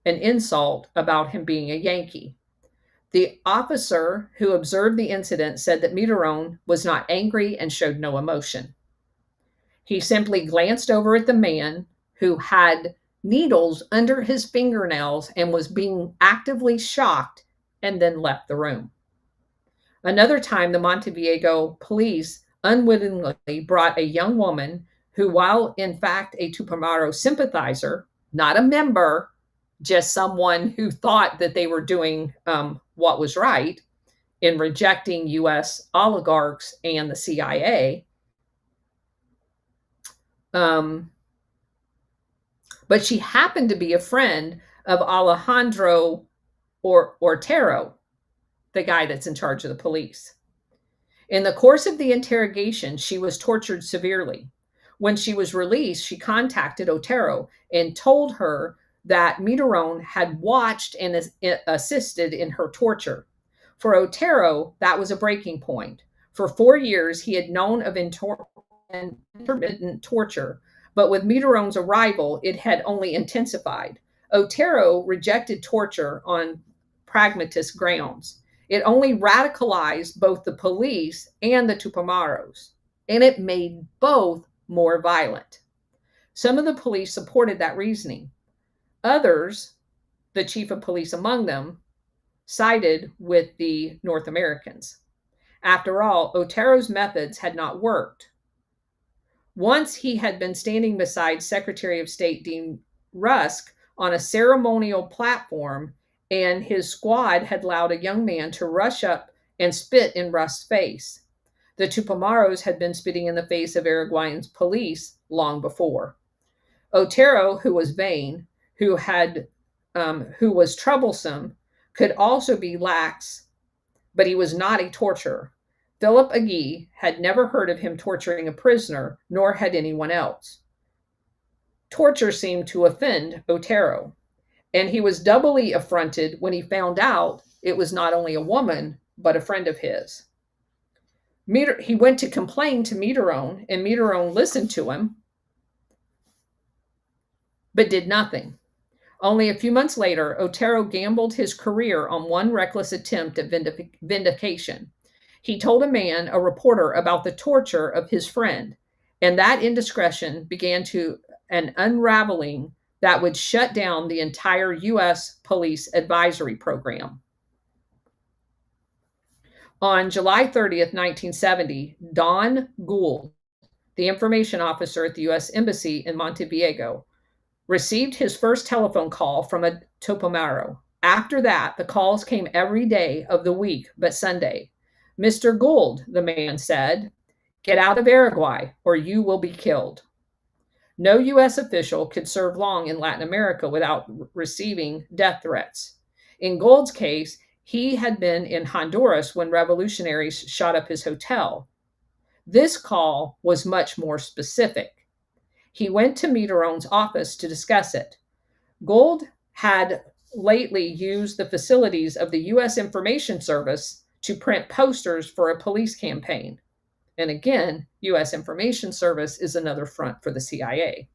an insult about him being a Yankee. The officer who observed the incident said that Mitterrand was not angry and showed no emotion. He simply glanced over at the man who had needles under his fingernails and was being actively shocked, and then left the room. Another time, the Montevideo police unwittingly brought a young woman who, while in fact a Tupamaro sympathizer, not a member, just someone who thought that they were doing what was right in rejecting U.S. oligarchs and the CIA. But she happened to be a friend of Alejandro Ortero, the guy that's in charge of the police. In the course of the interrogation, she was tortured severely. When she was released, she contacted Otero and told her that Mitterrand had watched and assisted in her torture. For Otero, that was a breaking point. For 4 years, he had known of intermittent torture, but with Mitterrand's arrival, it had only intensified. Otero rejected torture on pragmatist grounds. It only radicalized both the police and the Tupamaros, and it made both more violent. Some of the police supported that reasoning. Others, the chief of police among them, sided with the North Americans. After all, Otero's methods had not worked. Once he had been standing beside Secretary of State Dean Rusk on a ceremonial platform, and his squad had allowed a young man to rush up and spit in Rusk's face. The Tupamaros had been spitting in the face of Uruguayan police long before. Otero, who was vain, who was troublesome, could also be lax, but he was not a torturer. Philip Agee had never heard of him torturing a prisoner, nor had anyone else. Torture seemed to offend Otero, and he was doubly affronted when he found out it was not only a woman, but a friend of his. He went to complain to Mitterrand, and Mitterrand listened to him, but did nothing. Only a few months later, Otero gambled his career on one reckless attempt at vindication. He told a reporter, about the torture of his friend, and that indiscretion began an unraveling that would shut down the entire U.S. police advisory program. On July 30th, 1970, Don Gould, the information officer at the U.S. Embassy in Montevideo, received his first telephone call from a Tupamaro. After that, the calls came every day of the week but Sunday. Mr. Gould, the man said, get out of Uruguay or you will be killed. No U.S. official could serve long in Latin America without receiving death threats. In Gould's case, he had been in Honduras when revolutionaries shot up his hotel. This call was much more specific. He went to Mitterrand's office to discuss it. Gould had lately used the facilities of the U.S. Information Service to print posters for a police campaign. And again, U.S. Information Service is another front for the CIA.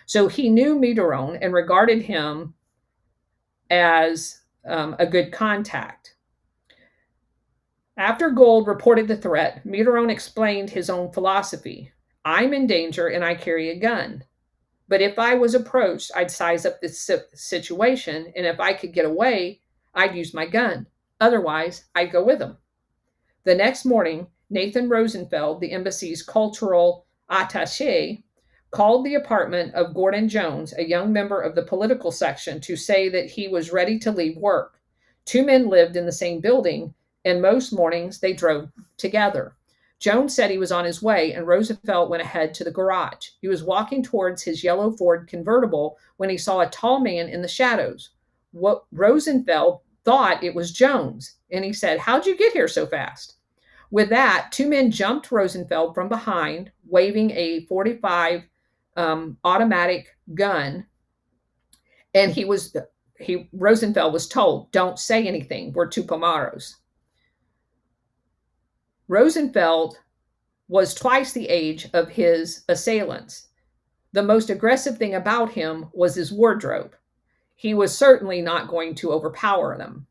So he knew Mitterrand and regarded him as a good contact. After Gould reported the threat, Mitterrand explained his own philosophy. I'm in danger and I carry a gun. But if I was approached, I'd size up this situation, and if I could get away, I'd use my gun. Otherwise, I'd go with him. The next morning, Nathan Rosenfeld, the embassy's cultural attaché, called the apartment of Gordon Jones, a young member of the political section, to say that he was ready to leave work. Two men lived in the same building, and most mornings they drove together. Jones said he was on his way, and Rosenfeld went ahead to the garage. He was walking towards his yellow Ford convertible when he saw a tall man in the shadows. What Rosenfeld thought it was Jones, and he said, how'd you get here so fast? With that, two men jumped Rosenfeld from behind, waving a .45 automatic gun, and Rosenfeld was told, don't say anything, we're Tupamaros. Rosenfeld was twice the age of his assailants. The most aggressive thing about him was his wardrobe. He was certainly not going to overpower them.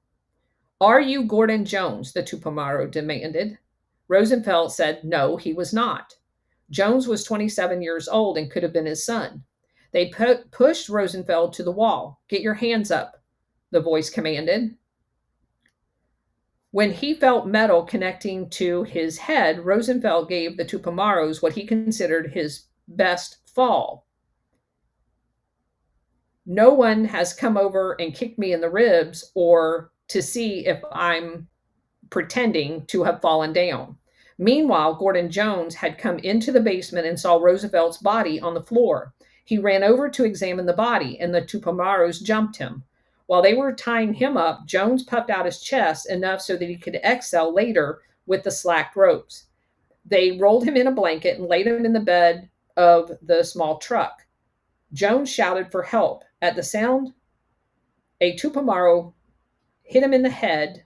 Are you Gordon Jones? The Tupamaro demanded. Rosenfeld said no, he was not. Jones was 27 years old and could have been his son. They pushed Rosenfeld to the wall. Get your hands up, the voice commanded. When he felt metal connecting to his head, Rosenfeld gave the Tupamaros what he considered his best fall. No one has come over and kicked me in the ribs or to see if I'm pretending to have fallen down. Meanwhile, Gordon Jones had come into the basement and saw Roosevelt's body on the floor. He ran over to examine the body, and the Tupamaros jumped him. While they were tying him up, Jones puffed out his chest enough so that he could exhale later with the slacked ropes. They rolled him in a blanket and laid him in the bed of the small truck. Jones shouted for help. At the sound, a Tupamaro hit him in the head.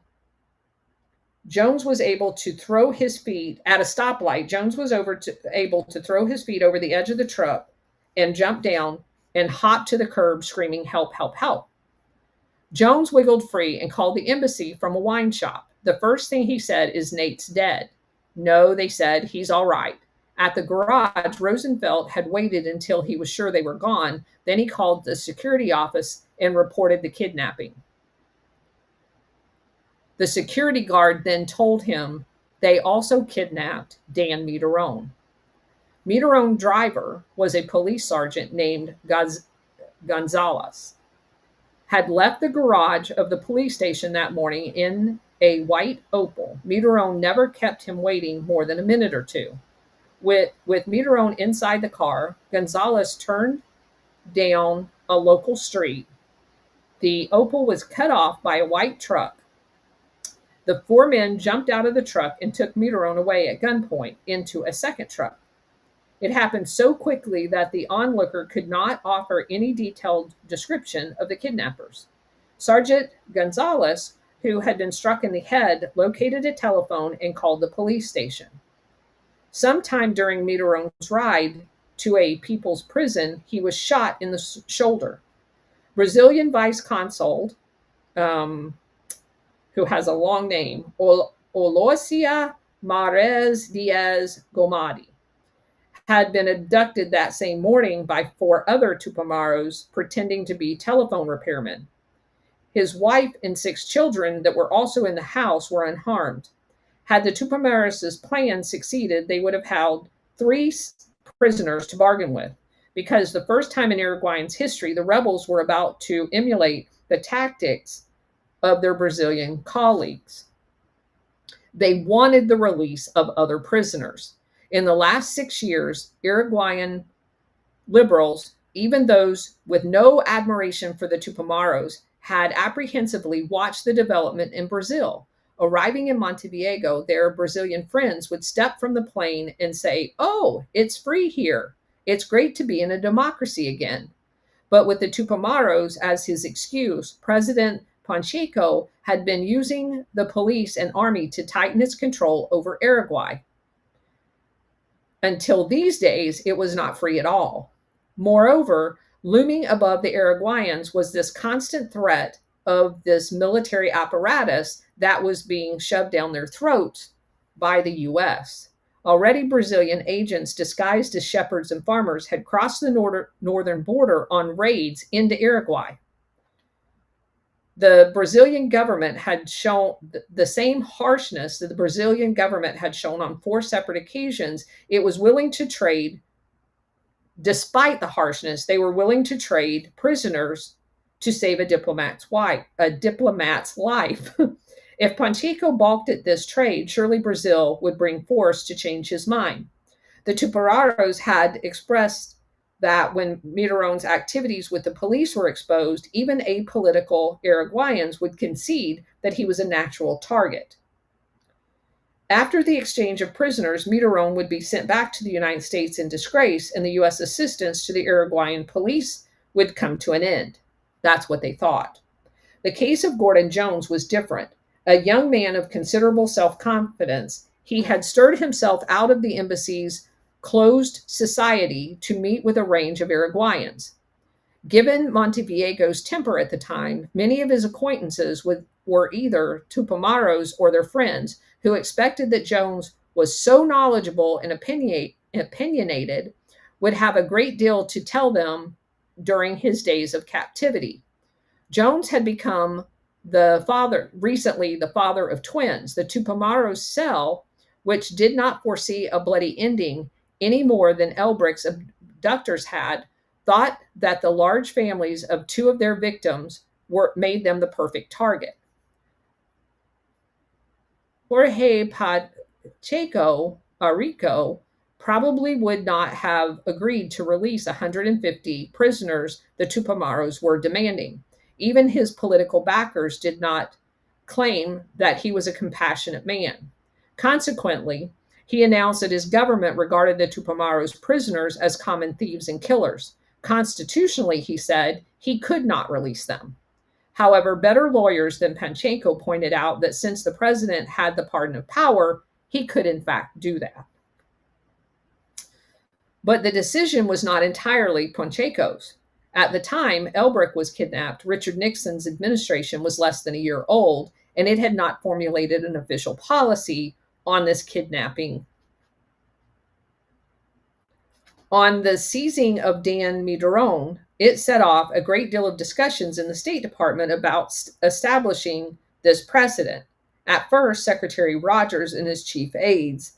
Jones was able to throw his feet at a stoplight. Jones was able to throw his feet over the edge of the truck and jump down and hop to the curb screaming, help, help, help. Jones wiggled free and called the embassy from a wine shop. The first thing he said is, Nate's dead. No, they said, he's all right. At the garage, Rosenfeld had waited until he was sure they were gone. Then he called the security office and reported the kidnapping. The security guard then told him they also kidnapped Dan Mitterrand. Mideron driver was a police sergeant named Gonzalez, had left the garage of the police station that morning in a white Opel. Mideron never kept him waiting more than a minute or two. With Mideron inside the car, Gonzalez turned down a local street. The Opel was cut off by a white truck. The four men jumped out of the truck and took Mideron away at gunpoint into a second truck. It happened so quickly that the onlooker could not offer any detailed description of the kidnappers. Sergeant Gonzalez, who had been struck in the head, located a telephone and called the police station. Sometime during Mideron's ride to a people's prison, he was shot in the shoulder. Brazilian vice consul, who has a long name, Olosia Mares Diaz Gomadi, had been abducted that same morning by four other Tupamaros pretending to be telephone repairmen. His wife and six children that were also in the house were unharmed. Had the Tupamaros' plan succeeded, they would have held three prisoners to bargain with, because the first time in Uruguayan's history, the rebels were about to emulate the tactics of their Brazilian colleagues. They wanted the release of other prisoners. In the last 6 years, Uruguayan liberals, even those with no admiration for the Tupamaros, had apprehensively watched the development in Brazil. Arriving in Montevideo, their Brazilian friends would step from the plane and say, "Oh, it's free here. It's great to be in a democracy again." But with the Tupamaros as his excuse, President Pacheco had been using the police and army to tighten its control over Uruguay. Until these days, it was not free at all. Moreover, looming above the Uruguayans was this constant threat of this military apparatus that was being shoved down their throats by the US. Already, Brazilian agents disguised as shepherds and farmers had crossed the northern border on raids into Uruguay. The Brazilian government had shown the same harshness that the Brazilian government had shown on four separate occasions. It was willing to trade, despite the harshness, they were willing to trade prisoners to save a diplomat's life. If Pacheco balked at this trade, surely Brazil would bring force to change his mind. The Tupamaros had expressed that when Mideron's activities with the police were exposed, even apolitical Uruguayans would concede that he was a natural target. After the exchange of prisoners, Mideron would be sent back to the United States in disgrace, and the U.S. assistance to the Uruguayan police would come to an end. That's what they thought. The case of Gordon Jones was different. A young man of considerable self-confidence, he had stirred himself out of the embassy's closed society to meet with a range of Uruguayans. Given Montevideo temper at the time, many of his acquaintances were either Tupamaros or their friends who expected that Jones was so knowledgeable and opinionated, would have a great deal to tell them during his days of captivity. Jones had become recently the father of twins. The Tupamaros' cell, which did not foresee a bloody ending any more than Elbrick's abductors had, thought that the large families of two of their victims made them the perfect target. Jorge Pacheco Arico probably would not have agreed to release 150 prisoners the Tupamaros were demanding. Even his political backers did not claim that he was a compassionate man. Consequently, he announced that his government regarded the Tupamaros prisoners as common thieves and killers. Constitutionally, he said, he could not release them. However, better lawyers than Pacheco pointed out that since the president had the pardon of power, he could in fact do that. But the decision was not entirely Pacheco's. At the time Elbrick was kidnapped, Richard Nixon's administration was less than a year old, and it had not formulated an official policy on this kidnapping. On the seizing of Dan Mideron, it set off a great deal of discussions in the State Department about establishing this precedent. At first, Secretary Rogers and his chief aides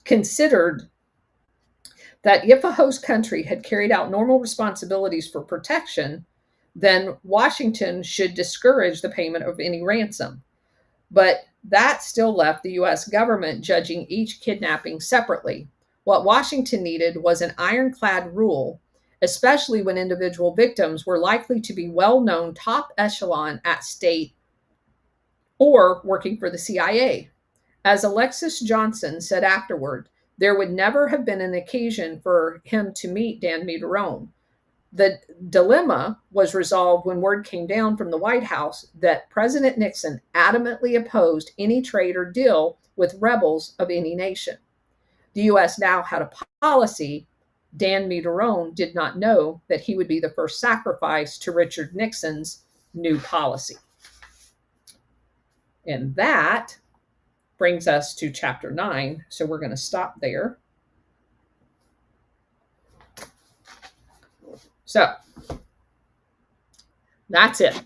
considered that if a host country had carried out normal responsibilities for protection, then Washington should discourage the payment of any ransom. But that still left the US government judging each kidnapping separately. What Washington needed was an ironclad rule, especially when individual victims were likely to be well known top echelon at state or working for the CIA. As Alexis Johnson said afterward, there would never have been an occasion for him to meet Dan Mederone. The dilemma was resolved when word came down from the White House that President Nixon adamantly opposed any trade or deal with rebels of any nation. The U.S. now had a policy. Dan Mederone did not know that he would be the first sacrifice to Richard Nixon's new policy. And that brings us to chapter 9. So we're going to stop there. So that's it.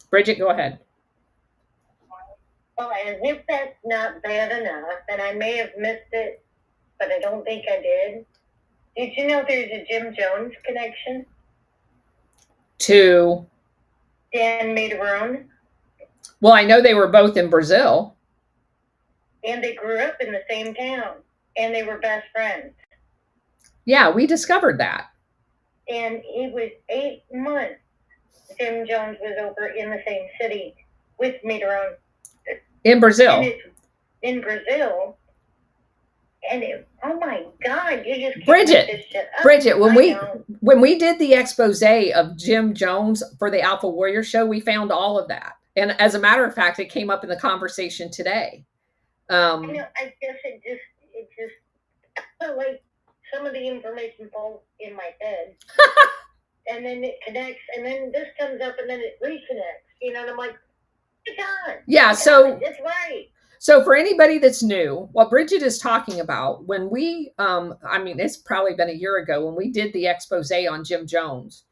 Bridget, go ahead. Well, as if that's not bad enough, and I may have missed it, but I don't think I did. Did you know there's a Jim Jones connection? To Dan Mederone? Well, I know they were both in Brazil. And they grew up in the same town. And they were best friends. Yeah, we discovered that. And it was 8 months Jim Jones was over in the same city with Mederone. In Brazil. In Brazil. And oh my God, you just Bridget, this shit up. Bridget, when we did the expose of Jim Jones for the Alpha Warrior show, we found all of that. And as a matter of fact, it came up in the conversation today. I know, I guess it just like some of the information falls in my head. And then it connects, and then this comes up, and then it reconnects. You know, and I'm like, oh my God. Yeah, so it's right. So for anybody that's new, what Bridget is talking about, when we, it's probably been a year ago when we did the expose on Jim Jones.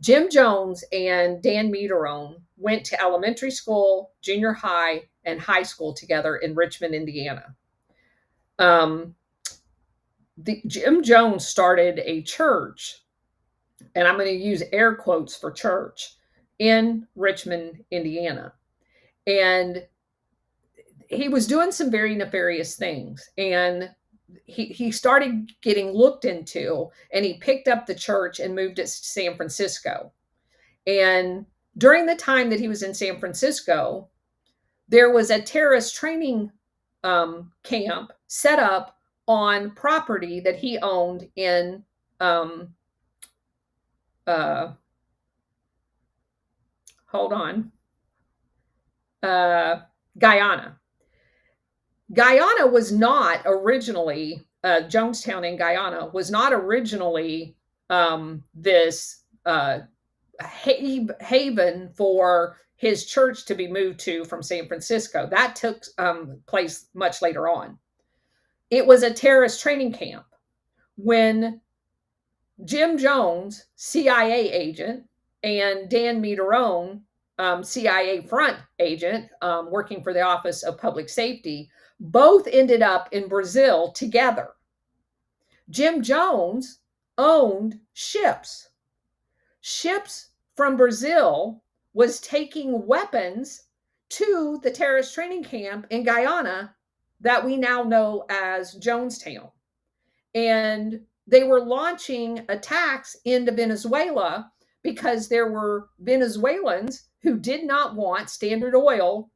Jim Jones and Dan Mederone went to elementary school, junior high, and high school together in Richmond, Indiana. Jim Jones started a church, and I'm going to use air quotes for church, in Richmond, Indiana. And he was doing some very nefarious things, and he started getting looked into, and he picked up the church and moved it to San Francisco. And during the time that he was in San Francisco, there was a terrorist training camp set up on property that he owned in Guyana. Guyana was not originally, Jonestown in Guyana was not originally this haven for his church to be moved to from San Francisco. That took place much later on. It was a terrorist training camp. When Jim Jones, CIA agent, and Dan Mederone, CIA front agent, working for the Office of Public Safety, both ended up in Brazil together. Jim Jones owned ships. Ships from Brazil was taking weapons to the terrorist training camp in Guyana that we now know as Jonestown. And they were launching attacks into Venezuela because there were Venezuelans who did not want Standard Oil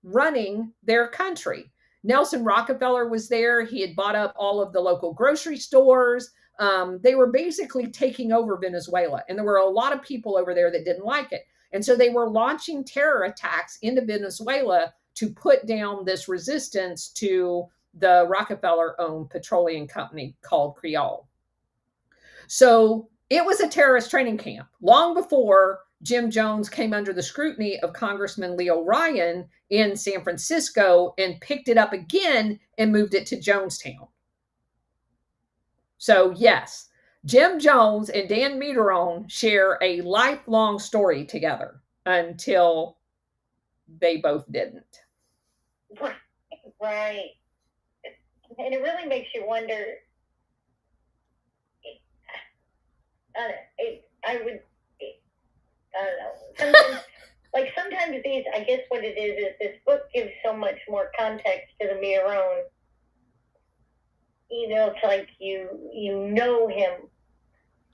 running their country. Nelson Rockefeller was there. He had bought up all of the local grocery stores. They were basically taking over Venezuela. And there were a lot of people over there that didn't like it. And so they were launching terror attacks into Venezuela to put down this resistance to the Rockefeller-owned petroleum company called Creole. So it was a terrorist training camp long before Jim Jones came under the scrutiny of Congressman Leo Ryan in San Francisco and picked it up again and moved it to Jonestown. So yes, Jim Jones and Dan Mederone share a lifelong story together until they both didn't. Right. And it really makes you wonder, I would, I don't know. Sometimes, like sometimes these, I guess what it is this book gives so much more context to the Miron. You know, it's like you know him,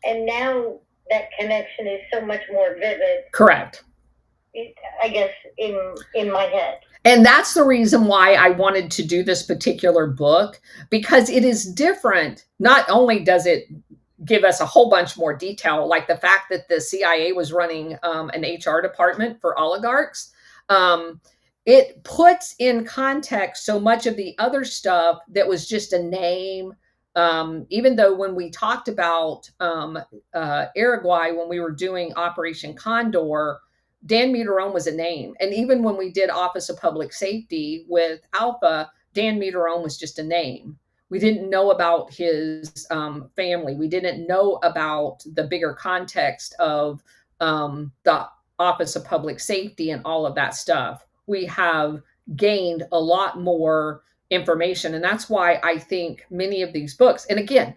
and now that connection is so much more vivid. Correct. I guess in my head. And that's the reason why I wanted to do this particular book, because it is different. Not only does it give us a whole bunch more detail, like the fact that the CIA was running an HR department for oligarchs. It puts in context so much of the other stuff that was just a name. Even though when we talked about Uruguay, when we were doing Operation Condor, Dan Mitaron was a name. And even when we did Office of Public Safety with Alpha, Dan Mitaron was just a name. We didn't know about his family. We didn't know about the bigger context of the Office of Public Safety and all of that stuff. We have gained a lot more information. And that's why I think many of these books, and again,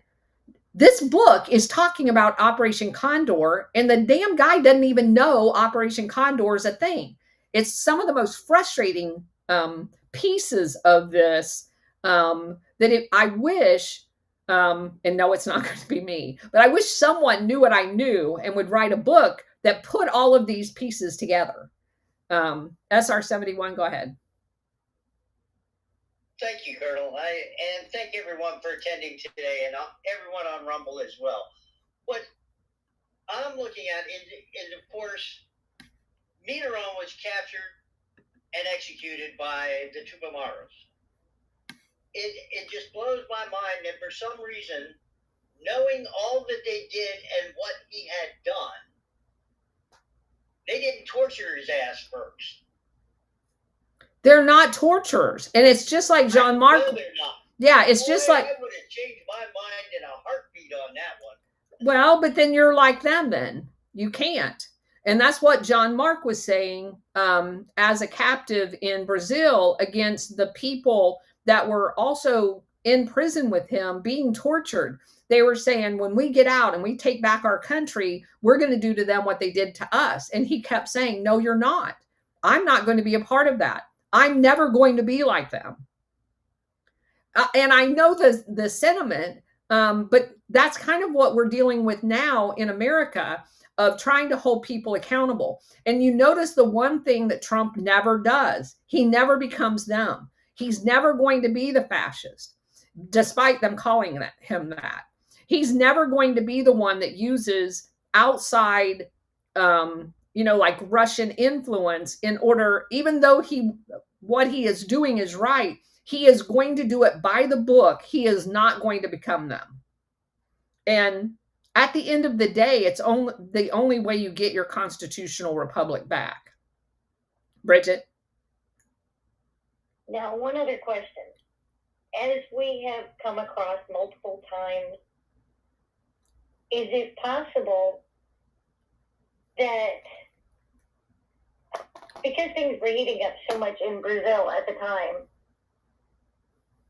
this book is talking about Operation Condor, and the damn guy doesn't even know Operation Condor is a thing. It's some of the most frustrating pieces of this I wish, and no, it's not going to be me, but I wish someone knew what I knew and would write a book that put all of these pieces together. SR71, go ahead. Thank you, Colonel. And thank everyone for attending today, and everyone on Rumble as well. What I'm looking at is of course, Mitaron was captured and executed by the Tupamaros. It just blows my mind that for some reason, knowing all that they did and what he had done, they didn't torture his ass first. They're not torturers. And it's just like John Mark. No, they're not. Yeah, it's just like. I would have changed my mind in a heartbeat on that one. Well, but then you're like them then. You can't. And that's what John Mark was saying as a captive in Brazil against the people that were also in prison with him being tortured. They were saying, when we get out and we take back our country, we're going to do to them what they did to us. And he kept saying, no, you're not. I'm not going to be a part of that. I'm never going to be like them. And I know the sentiment, but that's kind of what we're dealing with now in America, of trying to hold people accountable. And you notice the one thing that Trump never does, he never becomes them. He's never going to be the fascist, despite them calling him that. He's never going to be the one that uses outside, like Russian influence in order, even though what he is doing is right, he is going to do it by the book. He is not going to become them. And at the end of the day, it's the only way you get your constitutional republic back. Bridget? Now, one other question. As we have come across multiple times, is it possible that, because things were heating up so much in Brazil at the time,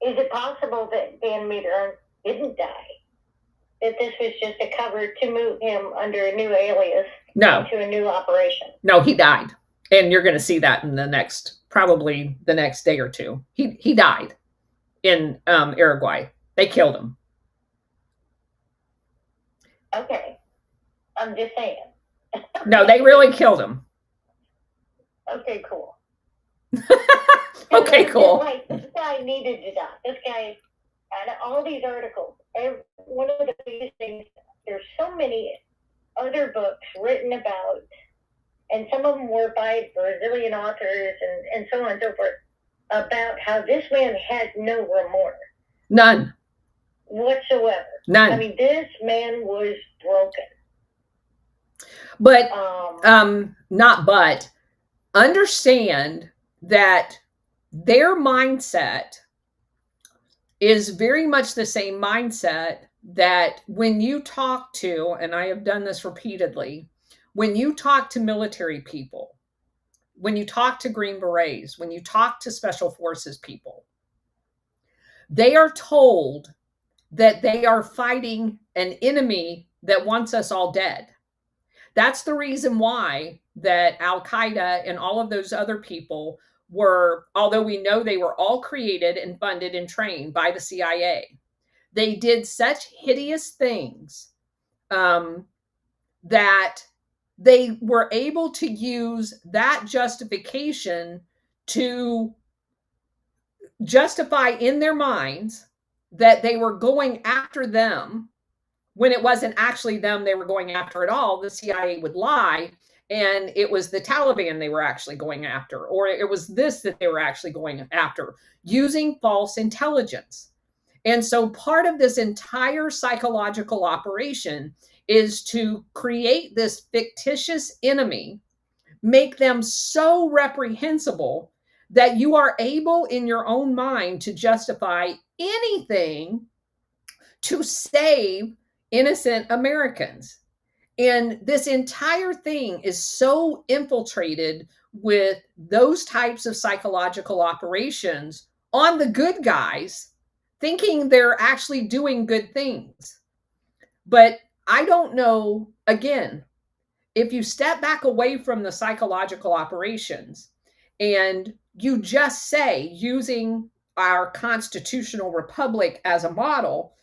is it possible that Dan Mitaron didn't die? That this was just a cover to move him under a new alias to a new operation? No, he died. And you're going to see that in probably the next day or two. He died in Uruguay. They killed him. Okay. I'm just saying. No, they really killed him. Okay, cool. Okay, cool. This guy needed to die. This guy, out of all these articles, one of the biggest things, there's so many other books written about, and some of them were by Brazilian authors and so on and so forth, about how this man had no remorse. None. Whatsoever. None. I mean, this man was broken. But, understand that their mindset is very much the same mindset that when you talk to, and I have done this repeatedly, when you talk to military people, when you talk to Green Berets, when you talk to Special Forces people, they are told that they are fighting an enemy that wants us all dead. That's the reason why that Al-Qaeda and all of those other people were, although we know they were all created and funded and trained by the CIA, they did such hideous things that they were able to use that justification to justify in their minds that they were going after them when it wasn't actually them they were going after at all. The CIA would lie, and it was the Taliban they were actually going after, or it was this that they were actually going after, using false intelligence. And so part of this entire psychological operation is to create this fictitious enemy, make them so reprehensible that you are able in your own mind to justify anything to save innocent Americans. And this entire thing is so infiltrated with those types of psychological operations on the good guys, thinking they're actually doing good things. But I don't know, again, if you step back away from the psychological operations and you just say, using our constitutional republic as a model,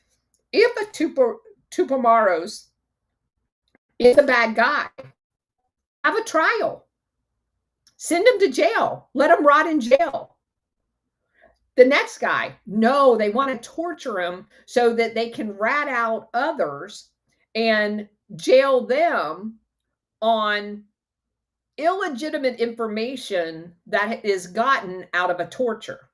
if a Tupamaros is a bad guy, have a trial. Send him to jail. Let him rot in jail. The next guy, no, they want to torture him so that they can rat out others and jail them on illegitimate information that is gotten out of a torture.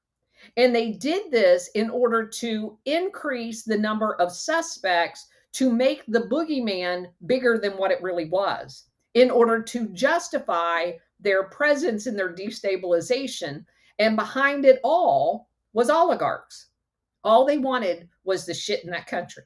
And they did this in order to increase the number of suspects to make the boogeyman bigger than what it really was, in order to justify their presence and their destabilization. And behind it all was oligarchs. All they wanted was the shit in that country.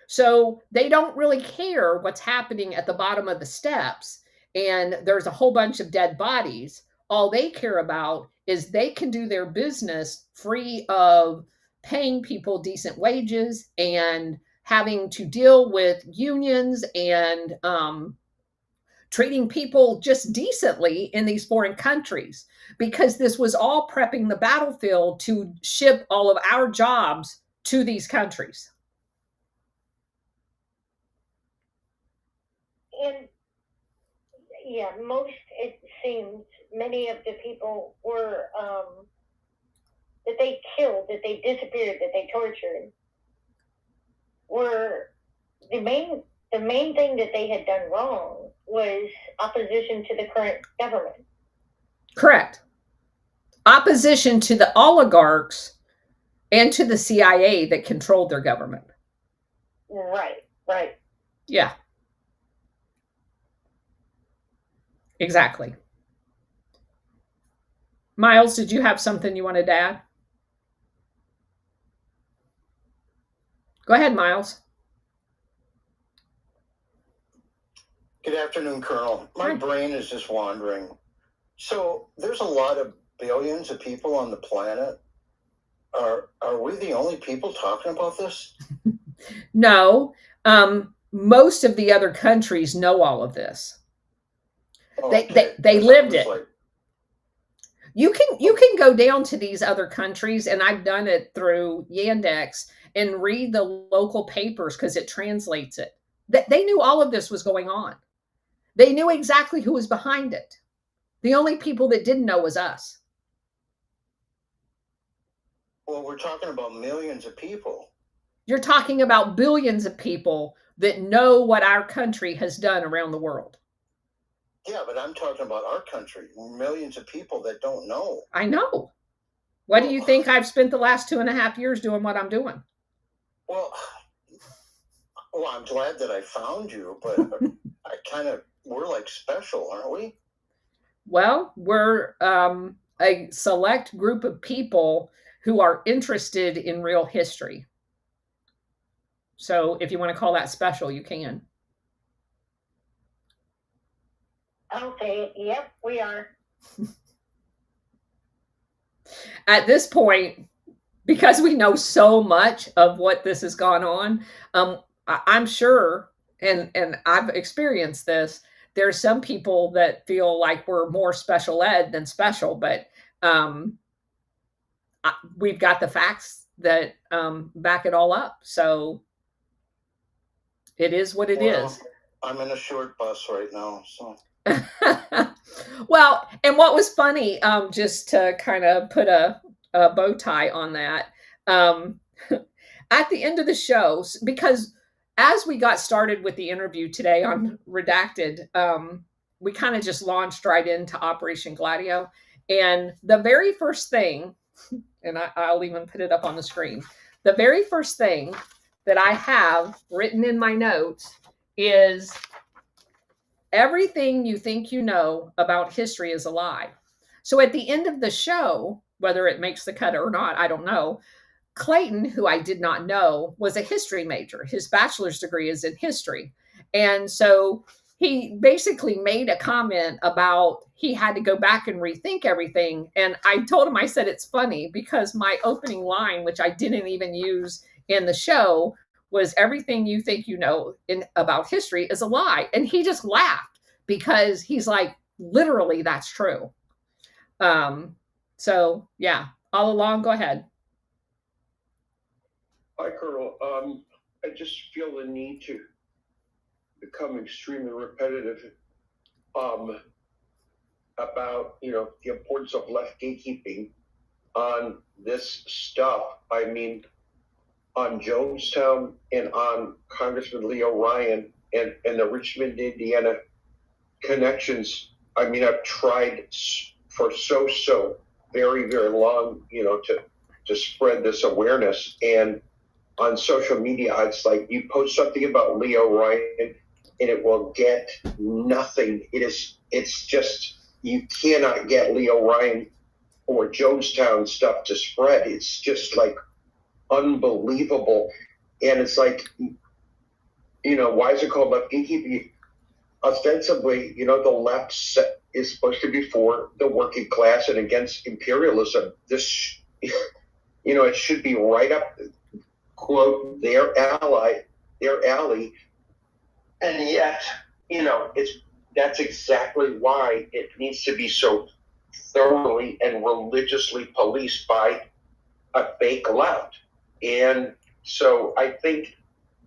So they don't really care what's happening at the bottom of the steps and there's a whole bunch of dead bodies. All they care about is they can do their business free of paying people decent wages and having to deal with unions and treating people just decently in these foreign countries, because this was all prepping the battlefield to ship all of our jobs to these countries. And yeah, it seems, many of the people were, that they killed, that they disappeared, that they tortured, were the main thing that they had done wrong was opposition to the current government. Correct. Opposition to the oligarchs and to the CIA that controlled their government. Right. Yeah. Exactly. Miles, did you have something you wanted to add? Go ahead, Miles. Good afternoon, Colonel. My brain is just wandering. So there's a lot of billions of people on the planet. Are we the only people talking about this? No. Most of the other countries know all of this. Okay. They lived it. You can go down to these other countries, and I've done it through Yandex, and read the local papers because it translates it. They knew all of this was going on. They knew exactly who was behind it. The only people that didn't know was us. Well, we're talking about millions of people. You're talking about billions of people that know what our country has done around the world. Yeah, but I'm talking about our country. Millions of people that don't know. I know. What do you think I've spent the last 2.5 years doing what I'm doing? Well, I'm glad that I found you, but we're like special, aren't we? Well, we're a select group of people who are interested in real history. So if you want to call that special, you can. Okay, yep, we are. At this point, because we know so much of what this has gone on, I'm sure, and I've experienced this. There's some people that feel like we're more special ed than special, but um, we've got the facts that back it all up. So it is what it Well, is. I'm in a short bus right now, so. Well, and what was funny, just to kind of put a bow tie on that, um, at the end of the show, because as we got started with the interview today on Redacted, we kind of just launched right into Operation Gladio. And the very first thing, and I'll even put it up on the screen, the very first thing that I have written in my notes is everything you think you know about history is a lie. So at the end of the show, whether it makes the cut or not, I don't know. Clayton, who I did not know, was a history major. His bachelor's degree is in history. And so he basically made a comment about he had to go back and rethink everything. And I told him, I said, it's funny because my opening line, which I didn't even use in the show, was everything you think you know about history is a lie. And he just laughed because he's like, literally, that's true. So yeah, all along, go ahead. Hi, Colonel. I just feel the need to become extremely repetitive about, the importance of left gatekeeping on this stuff. I mean, on Jonestown and on Congressman Leo Ryan and the Richmond, Indiana connections. I mean, I've tried for so very, very long, to spread this awareness. And on social media, it's like you post something about Leo Ryan and it will get nothing. It's just, you cannot get Leo Ryan or Jonestown stuff to spread. It's just like unbelievable. And it's like, why is it called left gatekeeping? Ostensibly, the left is supposed to be for the working class and against imperialism. This, it should be right up, quote, their alley, and yet, that's exactly why it needs to be so thoroughly and religiously policed by a fake left. And so I think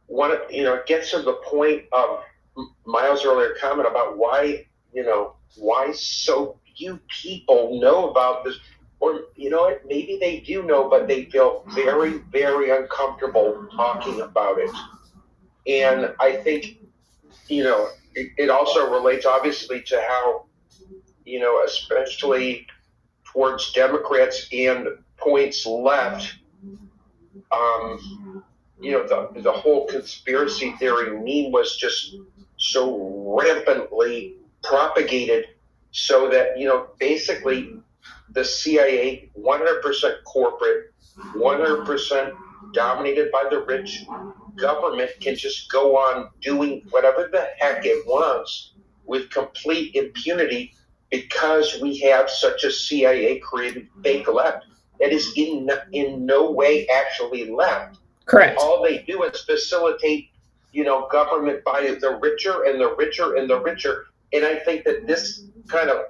it gets to the point of Miles' earlier comment about why so few people know about this. Or, maybe they do know, but they feel very, very uncomfortable talking about it. And I think, it also relates obviously to how, especially towards Democrats and points left, the whole conspiracy theory meme was just so rampantly propagated so that, basically the CIA, 100% corporate, 100% dominated by the rich government, can just go on doing whatever the heck it wants with complete impunity because we have such a CIA-created fake left that is in no way actually left. Correct. All they do is facilitate, government by the richer and the richer and the richer. And I think that this kind of,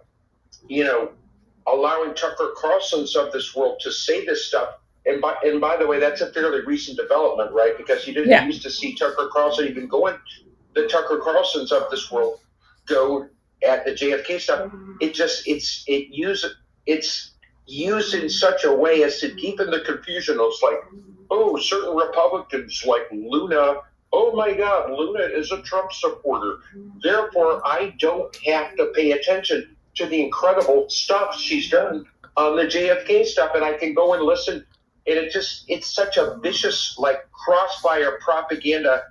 allowing Tucker Carlson's of this world to say this stuff. And by the way, that's a fairly recent development, right? Because you didn't used to see Tucker Carlson even going, the Tucker Carlsons of this world go at the JFK stuff. It's used in such a way as to deepen the confusion. It's like, oh, certain Republicans like Luna, oh my God, Luna is a Trump supporter. Therefore, I don't have to pay attention to the incredible stuff she's done on the JFK stuff, and I can go and listen. And it's such a vicious, like, crossfire propaganda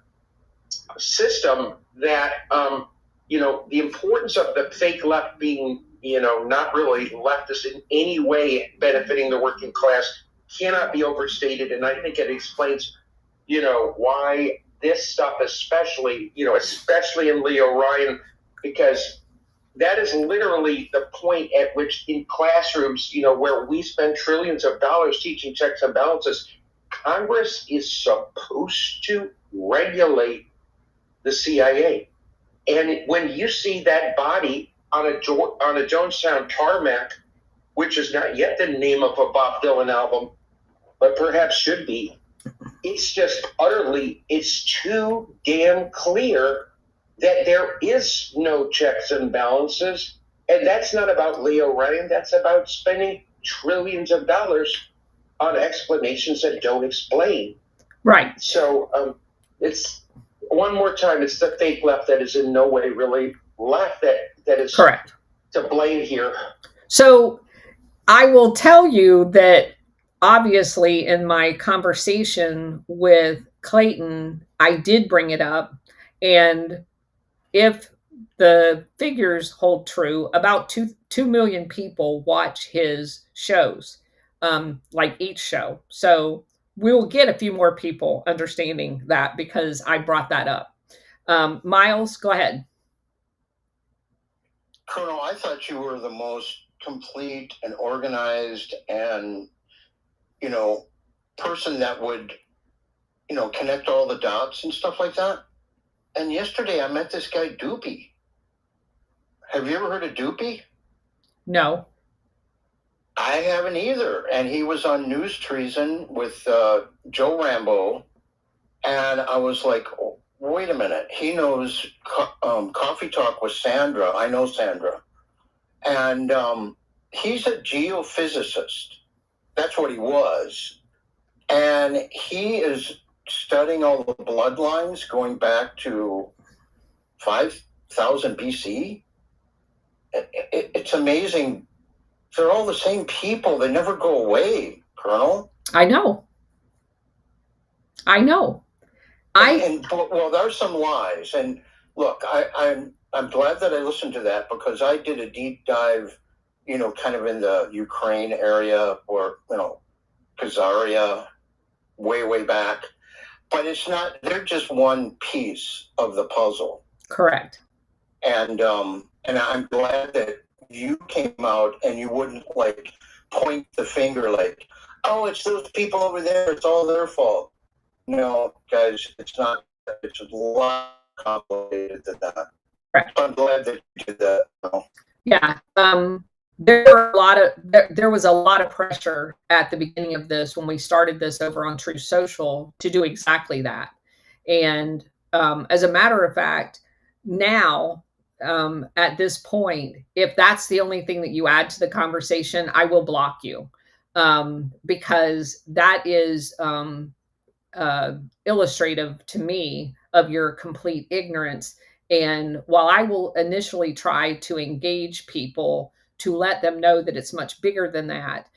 system that, the importance of the fake left being, not really leftist in any way benefiting the working class cannot be overstated. And I think it explains, why this stuff, especially in Leo Ryan, because that is literally the point at which in classrooms, where we spend trillions of dollars teaching checks and balances, Congress is supposed to regulate the CIA. And when you see that body on a Jonestown tarmac, which is not yet the name of a Bob Dylan album, but perhaps should be, it's just it's too damn clear that there is no checks and balances. And that's not about Leo Ryan. That's about spending trillions of dollars on explanations that don't explain. Right. So it's, one more time, it's the fake left that is in no way really left that is correct to blame here. So I will tell you that obviously in my conversation with Clayton, I did bring it up. And if the figures hold true, about 2 million people watch his shows, like each show. So we'll get a few more people understanding that because I brought that up. Miles, go ahead. Colonel, I thought you were the most complete and organized and, person that would, connect all the dots and stuff like that. And yesterday I met this guy, Doopy. Have you ever heard of Doopy? No. I haven't either. And he was on News Treason with Joe Rambo. And I was like, oh, wait a minute. He knows Coffee Talk with Sandra. I know Sandra. And he's a geophysicist. That's what he was. And he is studying all the bloodlines going back to 5,000 BC. It's amazing. They're all the same people. They never go away, Colonel. I know. Well, there's some lies. And look, I'm glad that I listened to that because I did a deep dive, kind of in the Ukraine area or, Khazaria, way back. But it's not, they're just one piece of the puzzle. Correct. And I'm glad that you came out and you wouldn't point the finger oh, it's those people over there. It's all their fault. No, guys, it's not. It's a lot complicated than that. Right. I'm glad that you did that. Yeah. There was a lot of pressure at the beginning of this when we started this over on True Social to do exactly that. And as a matter of fact, now at this point, if that's the only thing that you add to the conversation, I will block you because that is illustrative to me of your complete ignorance. And while I will initially try to engage people to let them know that it's much bigger than that,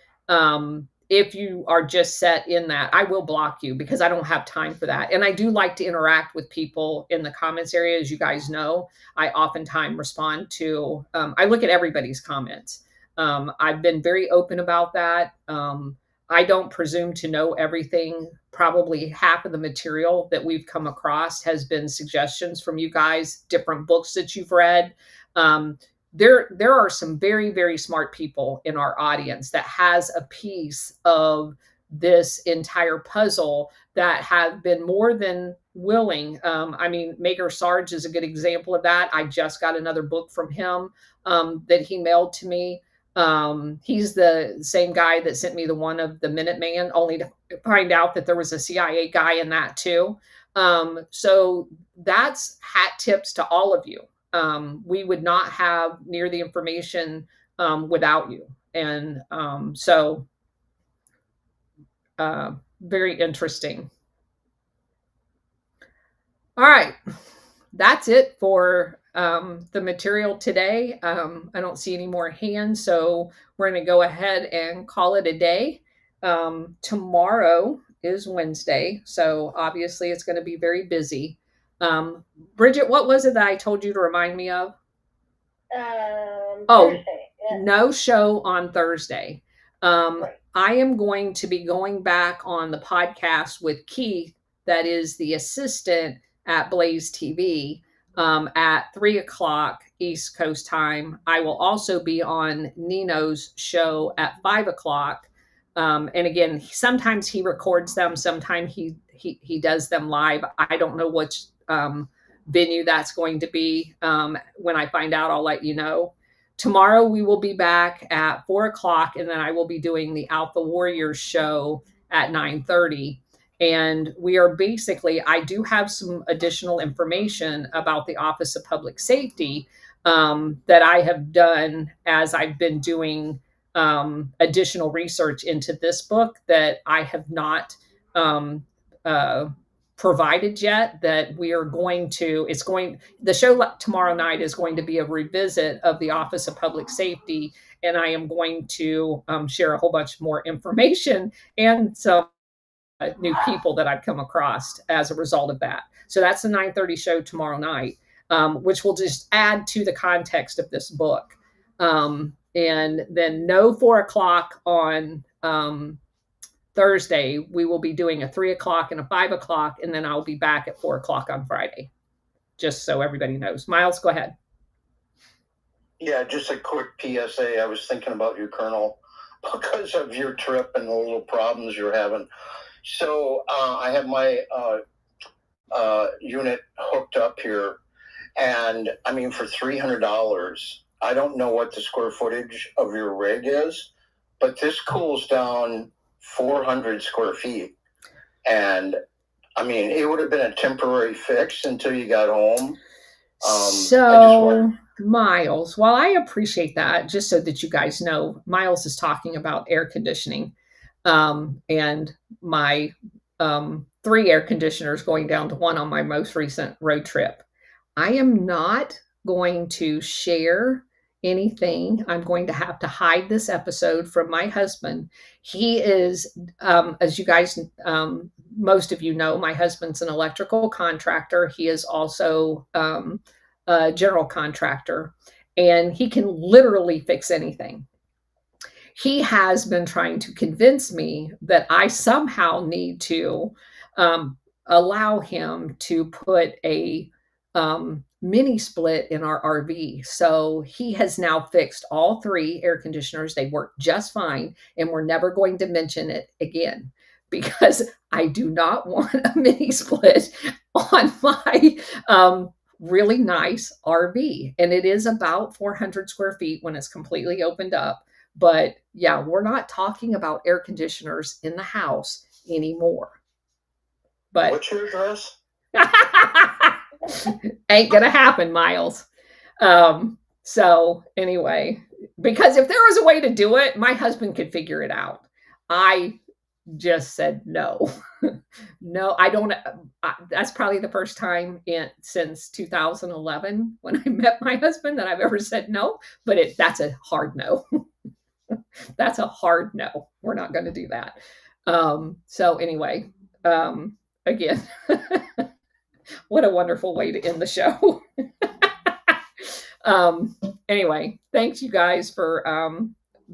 if you are just set in that, I will block you because I don't have time for that. And I do like to interact with people in the comments area. As you guys know, I oftentimes respond to, I look at everybody's comments. I've been very open about that. I don't presume to know everything. Probably half of the material that we've come across has been suggestions from you guys, different books that you've read. There are some very, very smart people in our audience that has a piece of this entire puzzle that have been more than willing. Maker Sarge is a good example of that. I just got another book from him that he mailed to me. He's the same guy that sent me the one of the Minuteman, only to find out that there was a CIA guy in that too. So that's hat tips to all of you. We would not have near the information without you. And very interesting. All right. That's it for the material today. I don't see any more hands, so we're going to go ahead and call it a day. Tomorrow is Wednesday, so obviously it's going to be very busy. Bridget, what was it that I told you to remind me of? Thursday. Yeah. No show on Thursday. Right. I am going to be going back on the podcast with Keith, that is the assistant at Blaze TV, at 3:00 East Coast time. I will also be on Nino's show at 5:00. And again, sometimes he records them, sometimes he does them live. I don't know which venue that's going to be. When I find out, I'll let you know. Tomorrow we will be back at 4 o'clock, and then I will be doing the Alpha Warriors show at 9:30. And we are basically, I do have some additional information about the Office of Public Safety that I have done as I've been doing additional research into this book that I have not um, uh, provided yet. That we are going to, the show tomorrow night is going to be a revisit of the Office of Public Safety. And I am going to share a whole bunch more information and some new people that I've come across as a result of that. So that's the 9:30 show tomorrow night, which will just add to the context of this book. And then no 4 o'clock on Thursday. We will be doing a 3 o'clock and a 5 o'clock, and then I'll be back at 4 o'clock on Friday, just so everybody knows. Miles, go ahead. Yeah, just a quick PSA. I was thinking about you, Colonel, because of your trip and the little problems you're having. So I have my unit hooked up here, and I mean, for $300, I don't know what the square footage of your rig is, but this cools down 400 square feet. And I mean, it would have been a temporary fix until you got home. So, Miles, while I appreciate that, just so that you guys know, Miles is talking about air conditioning and my 3 air conditioners going down to 1 on my most recent road trip. I am not going to share anything. I'm going to have to hide this episode from my husband. He is, as you guys, most of you know, my husband's an electrical contractor. He is also a general contractor, and he can literally fix anything. He has been trying to convince me that I somehow need to allow him to put a mini split in our RV. So he has now fixed all 3 air conditioners. They work just fine, and we're never going to mention it again because I do not want a mini split on my really nice RV. And it is about 400 square feet when it's completely opened up. But yeah, we're not talking about air conditioners in the house anymore. But what's your address? Ain't gonna happen, Miles. So anyway, because if there was a way to do it, my husband could figure it out. I just said no. No, I don't. That's probably the first time since 2011 when I met my husband that I've ever said no. But that's a hard no. That's a hard no. We're not going to do that. So anyway, again, what a wonderful way to end the show. Anyway, thanks you guys for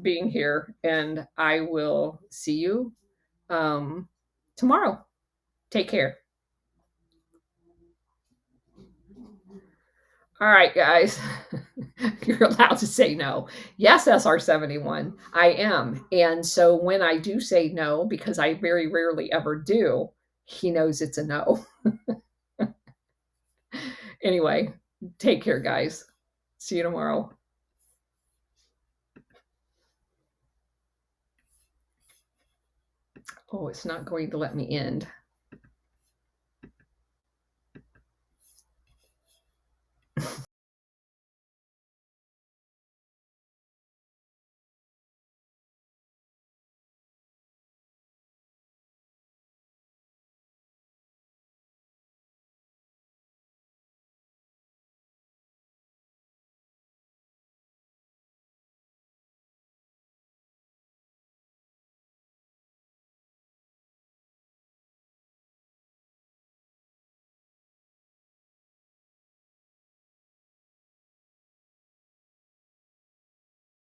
being here, and I will see you tomorrow. Take care. All right, guys. You're allowed to say no. Yes, SR71, I am. And so when I do say no, because I very rarely ever do, he knows it's a no. Anyway, take care, guys. See you tomorrow. Oh, it's not going to let me end.